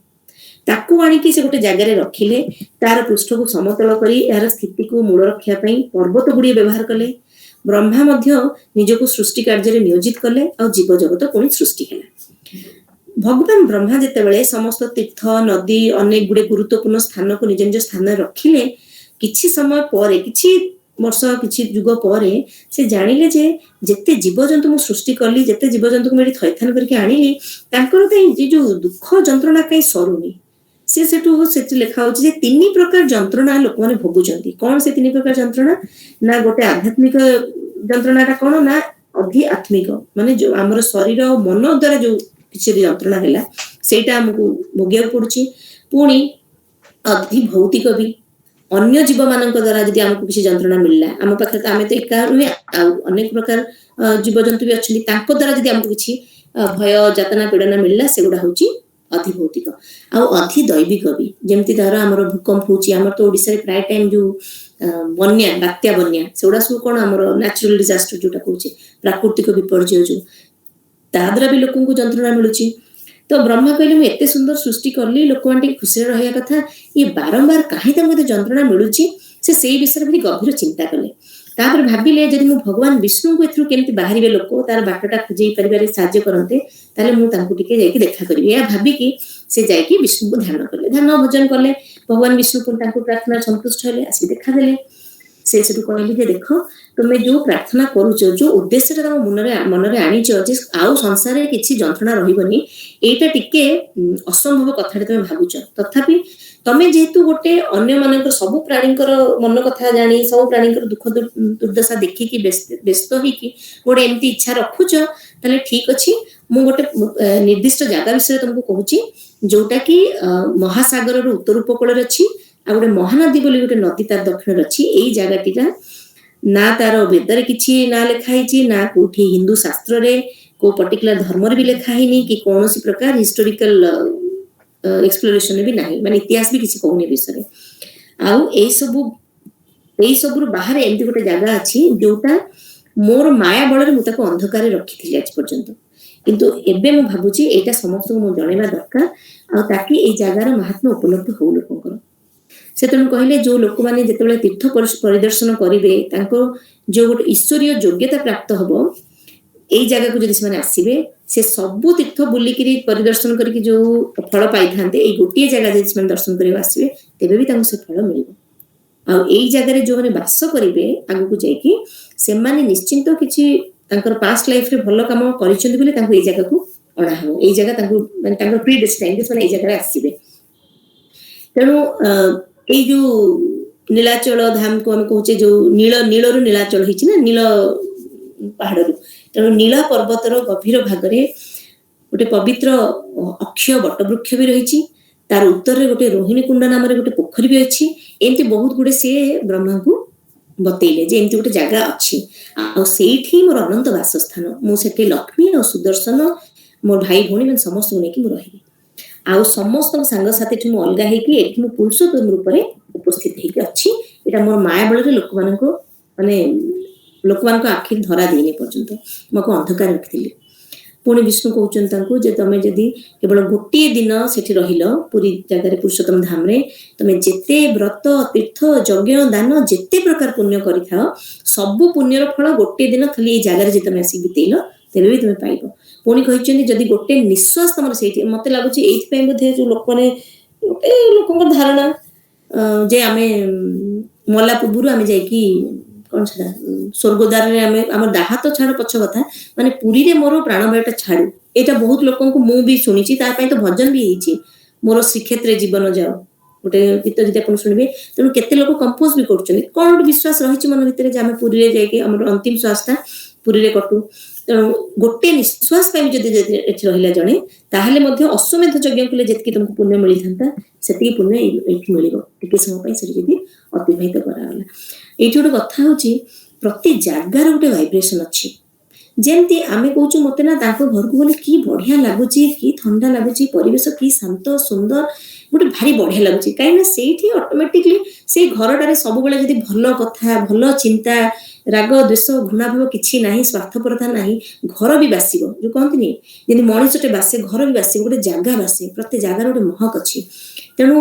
ତାକୁ ଆଣିକି ସେ ଗୋଟେ ଜାଗାରେ ରଖିଲେ, ତାର ପୃଷ୍ଠକୁ ସମତଳ କରି ଏହାର ସ୍ଥିତିକୁ ମୂଳ ରଖିବା ପାଇଁ ପର୍ବତ ଗୁଡିଏ ବ୍ୟବହାର କଲେ। ବ୍ରହ୍ମା ମଧ୍ୟ ନିଜକୁ ସୃଷ୍ଟି କାର୍ଯ୍ୟରେ ନିୟୋଜିତ କଲେ, ଆଉ ଜୀବ ଜଗତ ପୁଣି ସୃଷ୍ଟି ହେଲା। ଭଗବାନ ବ୍ରହ୍ମା ଯେତେବେଳେ ସମସ୍ତ ତୀର୍ଥ ନଦୀ ଅନେକ ଗୁଡେ ଗୁରୁତ୍ୱପୂର୍ଣ୍ଣ ସ୍ଥାନକୁ ନିଜ ନିଜ ସ୍ଥାନରେ ରଖିଲେ, କିଛି ସମୟ ପରେ, କିଛି ବର୍ଷ କିଛି ଯୁଗ ପରେ ସେ ଜାଣିଲେ ଯେ ଯେତେ ଜୀବଜନ୍ତୁ ମୁଁ ସୃଷ୍ଟି କଲି, ଯେତେ ଜୀବଜନ୍ତୁକୁ ମୁଁ ଏଠି ଥଇଥାନ କରିକି ଆଣିଲି, ତାଙ୍କର କାହିଁ ଯୋଉ ଦୁଃଖ ଯନ୍ତ୍ରଣା କାହିଁ ସରୁନି। ସେଠୁ ଲେଖା ହଉଛି ଯେ 3 ପ୍ରକାର ଯନ୍ତ୍ରଣା ଲୋକମାନେ ଭୋଗୁଛନ୍ତି। କଣ ସେ 3 ପ୍ରକାର ଯନ୍ତ୍ରଣା? ନା ଗୋଟେ ଆଧ୍ୟାତ୍ମିକ ଯନ୍ତ୍ରଣାଟା କଣ ନା ଅଧିଆତ୍ମିକ, ମାନେ ଯୋଉ ଆମର ଶରୀର ଆଉ ମନ ଦ୍ୱାରା ଯୋଉ କିଛି ଯନ୍ତ୍ରଣା ହେଲା ସେଇଟା ଆମକୁ ଭୋଗିବାକୁ ପଡୁଛି। ପୁଣି ଅଧିଭୌତିକ ବି, ଅନ୍ୟ ଜୀବମାନଙ୍କ ଦ୍ୱାରା ଯଦି ଆମକୁ କିଛି ଯନ୍ତ୍ରଣା ମିଳିଲା, ଆମ ପାଖରେ ଆମେ ତ ଏକା ନୁହେଁ, ଆଉ ଅନେକ ପ୍ରକାର ଜୀବଜନ୍ତୁ ବି ଅଛନ୍ତି, ତାଙ୍କ ଦ୍ୱାରା ଯଦି ଆମକୁ କିଛି ଭୟ ଯାତନା ପୀଡ଼ନା ମିଳିଲା, ସେଗୁଡା ହଉଛି ଅଧିଭୌତିକ। ଆଉ ଅଧିଦୈବିକ ବି, ଯେମିତି ଧର ଆମର ଭୂକମ୍ପ ହଉଛି, ଆମର ତ ଓଡ଼ିଶାରେ ପ୍ରାୟ ଟାଇମ ଯୋଉ ବନ୍ୟା, ବାତ୍ୟା ବନ୍ୟା, ସେଗୁଡା ସବୁ କଣ ଆମର ନ୍ୟାଚୁରାଲ ଡିଜାଷ୍ଟର ଯୋଉଟା କହୁଛେ, ପ୍ରାକୃତିକ ବିପର୍ଯ୍ୟୟ ଯୋଉ, ତା ଦ୍ୱାରା ବି ଲୋକଙ୍କୁ ଯନ୍ତ୍ରଣା ମିଳୁଛି। ତ ବ୍ରହ୍ମା କହିଲେ ମୁଁ ଏତେ ସୁନ୍ଦର ସୃଷ୍ଟି କଲି, ଲୋକମାନେ ଟିକେ ଖୁସିରେ ରହିବା କଥା, ଇଏ ବାରମ୍ବାର କାହିଁ ତାଙ୍କୁ ଏତେ ଯନ୍ତ୍ରଣା ମିଳୁଛି? ସେ ସେଇ ବିଷୟରେ ଭାରି ଗଭୀର ଚିନ୍ତା କଲେ। ତାପରେ ଭାବିଲେ ଯଦି ମୁଁ ଭଗବାନ ବିଷ୍ଣୁଙ୍କୁ ଏଥିରୁ କେମିତି ବାହାରିବେ ଲୋକ, ତାର ବାଟଟା ଖୋଜେଇ ପାରିବାରେ ସାହାଯ୍ୟ କରନ୍ତେ, ତାହେଲେ ମୁଁ ତାଙ୍କୁ ଟିକେ ଯାଇକି ଦେଖା କରିବି। ଏହା ଭାବିକି ସେ ଯାଇକି ବିଷ୍ଣୁଙ୍କୁ ଧ୍ୟାନ କଲେ, ଧ୍ୟାନ ଭଜନ କଲେ। ଭଗବାନ ବିଷ୍ଣୁ ତାଙ୍କୁ ପ୍ରାର୍ଥନା ସନ୍ତୁଷ୍ଟ ହେଲେ, ଆସି ଦେଖାଦେଲେ। ସେ ସେଠୁ କହିଲେ ଯେ ଦେଖ, ତୁମେ ଯୋଉ ପ୍ରାର୍ଥନା କରୁଛ, ଯୋଉ ଉଦ୍ଦେଶ୍ୟଟା ତମ ମନରେ ଆଣିଛ ଯେ ଆଉ ସଂସାରରେ କିଛି ଯନ୍ତ୍ରଣା ରହିବନି, ଏଇଟା ଟିକେ ଅସମ୍ଭବ କଥାଟେ ତମେ ଭାବୁଛ। ତଥାପି ତମେ ଯେହେତୁ ଗୋଟେ ଅନ୍ୟମାନଙ୍କର, ସବୁ ପ୍ରାଣୀଙ୍କର ମନ କଥା ଜାଣି, ସବୁ ପ୍ରାଣୀଙ୍କର ଦୁଃଖ ଦୁର୍ଦ୍ଦଶା ଦେଖିକି ବ୍ୟସ୍ତ ହେଇକି ଗୋଟେ ଏମିତି ଇଚ୍ଛା ରଖୁଛ, ତାହେଲେ ଠିକ ଅଛି, ମୁଁ ଗୋଟେ ନିର୍ଦ୍ଦିଷ୍ଟ ଜାଗା ବିଷୟରେ ତମକୁ କହୁଛି, ଯୋଉଟା କି ମହାସାଗରର ଉତ୍ତର ଉପକୂଳରେ ଅଛି, ଆଉ ଗୋଟେ ମହାନଦୀ ବୋଲି ଗୋଟେ ନଦୀ ତାର ଦକ୍ଷିଣରେ ଅଛି। ଏଇ ଜାଗାଟିଟା ନା ତାର ବେଦରେ କିଛି ନା ଲେଖା ହେଇଛି, ନା କୋଉଠି ହିନ୍ଦୁ ଶାସ୍ତ୍ରରେ କୋଉ ପର୍ଟିକୁଲାର ଧର୍ମରେ ବି ଲେଖା ହେଇନି, କି କୌଣସି ପ୍ରକାର ହିଷ୍ଟୋରିକାଲ ଏକ୍ସପ୍ଲୋରେସନ ବି ନାହିଁ, ମାନେ ଇତିହାସ ବି କିଛି କହୁନି ଏ ବିଷୟରେ। ଆଉ ଏଇ ସବୁରୁ ବାହାରେ ଏମିତି ଗୋଟେ ଜାଗା ଅଛି, ଯୋଉଟା ମୋର ମାୟା ବଳରେ ମୁଁ ତାକୁ ଅନ୍ଧକାରରେ ରଖିଥିଲି ଆଜି ପର୍ଯ୍ୟନ୍ତ, କିନ୍ତୁ ଏବେ ମୁଁ ଭାବୁଛି ଏଇଟା ସମସ୍ତଙ୍କୁ ମୁଁ ଜଣେଇବା ଦରକାର, ଆଉ ତାକି ଏଇ ଜାଗାର ମାହାତ୍ମ୍ୟ ଉପଲବ୍ଧ ହଉ ଲୋକଙ୍କର। ସେ ତେଣୁ କହିଲେ ଯୋଉ ଲୋକମାନେ ଯେତେବେଳେ ତୀର୍ଥ ପରିଦର୍ଶନ କରିବେ, ତାଙ୍କ ଯୋଉ ଗୋଟେ ଈଶ୍ୱରୀୟ ଯୋଗ୍ୟତା ପ୍ରାପ୍ତ ହବ, ଏଇ ଜାଗାକୁ ଯଦି ସେମାନେ ଆସିବେ, ସେ ସବୁ ତୀର୍ଥ ବୁଲିକିରି ପରିଦର୍ଶନ କରିକି ଯୋଉ ଫଳ ପାଇଥାନ୍ତେ, ଏଇ ଗୋଟିଏ ଜାଗା ଯଦି ସେମାନେ ଦର୍ଶନ କରିବାକୁ ଆସିବେ, ତେବେ ବି ତାଙ୍କୁ ସେ ଫଳ ମିଳିବ। ଆଉ ଏଇ ଜାଗାରେ ଯୋଉମାନେ ବାସ କରିବେ ଆଗକୁ ଯାଇକି, ସେମାନେ ନିଶ୍ଚିନ୍ତ କିଛି ତାଙ୍କର ପାଷ୍ଟ ଲାଇଫରେ ଭଲ କାମ କରିଛନ୍ତି ବୋଲି ତାଙ୍କୁ ଏଇ ଜାଗାକୁ ଅଣାହବ। ଏଇ ଜାଗା ତାଙ୍କୁ, ମାନେ ତାଙ୍କର ପ୍ରିଡେଷ୍ଟାଇନ୍, ସେମାନେ ଏଇ ଜାଗାରେ ଆସିବେ। ତେଣୁ ଏଇ ଯୋଉ ନୀଳାଚଳ ଧାମକୁ ଆମେ କହୁଛେ, ଯୋଉ ନୀଳରୁ ନୀଳାଚଳ ହେଇଛି ନା, ନୀଳ ପାହାଡରୁ, ତେଣୁ ନୀଳ ପର୍ବତର ଗଭୀର ଭାଗରେ ଗୋଟେ ପବିତ୍ର ଅକ୍ଷୟ ବଟବୃକ୍ଷ ବି ରହିଛି। ତାର ଉତ୍ତରରେ ଗୋଟେ ରୋହିଣୀ କୁଣ୍ଡ ନାମରେ ଗୋଟେ ପୋଖରୀ ବି ଅଛି। ଏମିତି ବହୁତ ଗୁଡେ ସିଏ ବ୍ରହ୍ମାଙ୍କୁ ବତେଇଲେ ଯେ ଏମିତି ଗୋଟେ ଜାଗା ଅଛି, ଆଉ ସେଇଠି ମୋର ଅନନ୍ତ ବାସସ୍ଥାନ, ମୁଁ ସେଠି ଲକ୍ଷ୍ମୀ ଆଉ ସୁଦର୍ଶନ, ମୋର ଭାଇ ଭଉଣୀ ମାନେ ସମସ୍ତଙ୍କୁ ନେଇକି ମୁଁ ରହିବି, ଆଉ ସମସ୍ତଙ୍କ ସାଙ୍ଗସାଥିଠୁ ମୁଁ ଅଲଗା ହେଇକି ଏଠି ମୁଁ ପୁରୁଷୋତ୍ତମ ରୂପରେ ଉପସ୍ଥିତ ହେଇକି ଅଛି। ଏଇଟା ମୋର ମାୟା ବଳରେ ଲୋକମାନଙ୍କ ଆଖିରେ ଧରା ଦେଇନି ପର୍ଯ୍ୟନ୍ତ, ମୁଁ ଆକୁ ଅନ୍ଧକାର ରଖିଥିଲି। ପୁଣି ବିଷ୍ଣୁ କହୁଛନ୍ତି ତାଙ୍କୁ ଯେ ତମେ ଯଦି କେବଳ ଗୋଟିଏ ଦିନ ସେଠି ରହିଲ, ପୁରୀ ଜାଗାରେ ପୁରୁଷୋତ୍ତମ ଧାମରେ, ତମେ ଯେତେ ବ୍ରତ ତୀର୍ଥ ଯଜ୍ଞ ଦାନ ଯେତେ ପ୍ରକାର ପୁଣ୍ୟ କରିଥାଅ, ସବୁ ପୁଣ୍ୟର ଫଳ ଗୋଟିଏ ଦିନ ଖାଲି ଏଇ ଜାଗାରେ ଯଦି ତମେ ଆସିକି ବିତେଇଲ, ତେବେ ବି ତମେ ପାଇବ। ପୁଣି କହିଛନ୍ତି ଯଦି ଗୋଟେ ନିଶ୍ୱାସ ତମର ସେଇଠି, ମତେ ଲାଗୁଛି ଏଇଥିପାଇଁ ବୋଧେ ଯୋଉ ଲୋକମାନେ, ଗୋଟେ ଲୋକଙ୍କର ଧାରଣା ଯେ ଆମେ ମଲା ପୂର୍ବରୁ ଆମେ ଯାଇକି କଣ ସେଟା ସ୍ୱର୍ଗଦ୍ୱାରରେ ଆମେ, ଆମର ଦାହ ତ ଛାଡ ପଛ କଥା, ମାନେ ପୁରୀରେ ମୋର ପ୍ରାଣବାୟୁଟା ଛାଡୁ, ଏଇଟା ବହୁତ ଲୋକଙ୍କୁ ମୁଁ ବି ଶୁଣିଛି। ତା ପାଇଁ ତ ଭଜନ ବି ହେଇଛି, ମୋର ଶ୍ରୀକ୍ଷେତ୍ରରେ ଜୀବନ ଯାଉ, ଗୋଟେ ଗୀତ ଯଦି ଆପଣ ଶୁଣିବେ। ତେଣୁ କେତେ ଲୋକ କମ୍ପୋଜ ବି କରୁଛନ୍ତି, କଣ ଗୋଟେ ବିଶ୍ୱାସ ରହିଛି ମନ ଭିତରେ ଯେ ଆମେ ପୁରୀରେ ଯାଇକି ଆମର ଅନ୍ତିମ ଶ୍ୱାସଟା ପୁରୀରେ କଟୁ। ତେଣୁ ଗୋଟେ ନିଶ୍ୱାସ ପାଇଁ ଯଦି ଏଠି ରହିଲା ଜଣେ, ତାହେଲେ ମଧ୍ୟ ଅଶ୍ୱମେଧ ଯଜ୍ଞ କଲେ ଯେତିକି ତମକୁ ପୁଣ୍ୟ ମିଳିଥାନ୍ତା, ସେତିକି ପୁଣ୍ୟ ଏଇଠି ମିଳିବ, ଟିକେ ସମୟ ପାଇଁ ସେଠି ଯଦି ଅତିବାହିତ କରାଗଲା। ଏଇଠି ଗୋଟେ କଥା ହଉଛି, ପ୍ରତି ଜାଗାର ଗୋଟେ ଭାଇବ୍ରେସନ ଅଛି। ଯେମିତି ଆମେ କହୁଛୁ ମତେ ନା ତାଙ୍କ ଘରକୁ ଗଲେ କି ବଢିଆ ଲାଗୁଛି, କି ଥଣ୍ଡା ଲାଗୁଛି, ପରିବେଶ କି ଶାନ୍ତ ସୁନ୍ଦର, ଗୋଟେ ଭାରି ବଢିଆ ଲାଗୁଛି। କାହିଁକିନା ସେଇଠି ଅଟୋମେଟିକଲି ସେଇ ଘରଟାରେ ସବୁବେଳେ ଯଦି ଭଲ କଥା, ଭଲ ଚିନ୍ତା, ରାଗ ଦ୍ୱେଷ ଘୃଣାଭାବ କିଛି ନାହିଁ, ସ୍ୱାର୍ଥପରତା ନାହିଁ, ଘର ବି ବାସିବ। ଯୋଉ କହନ୍ତିନି ଯେମିତି ମଣିଷଟେ ବାସେ ଘର ବି ବାସିବ, ଗୋଟେ ଜାଗା ବାସେ, ପ୍ରତି ଜାଗାର ଗୋଟେ ମହକ ଅଛି। ତେଣୁ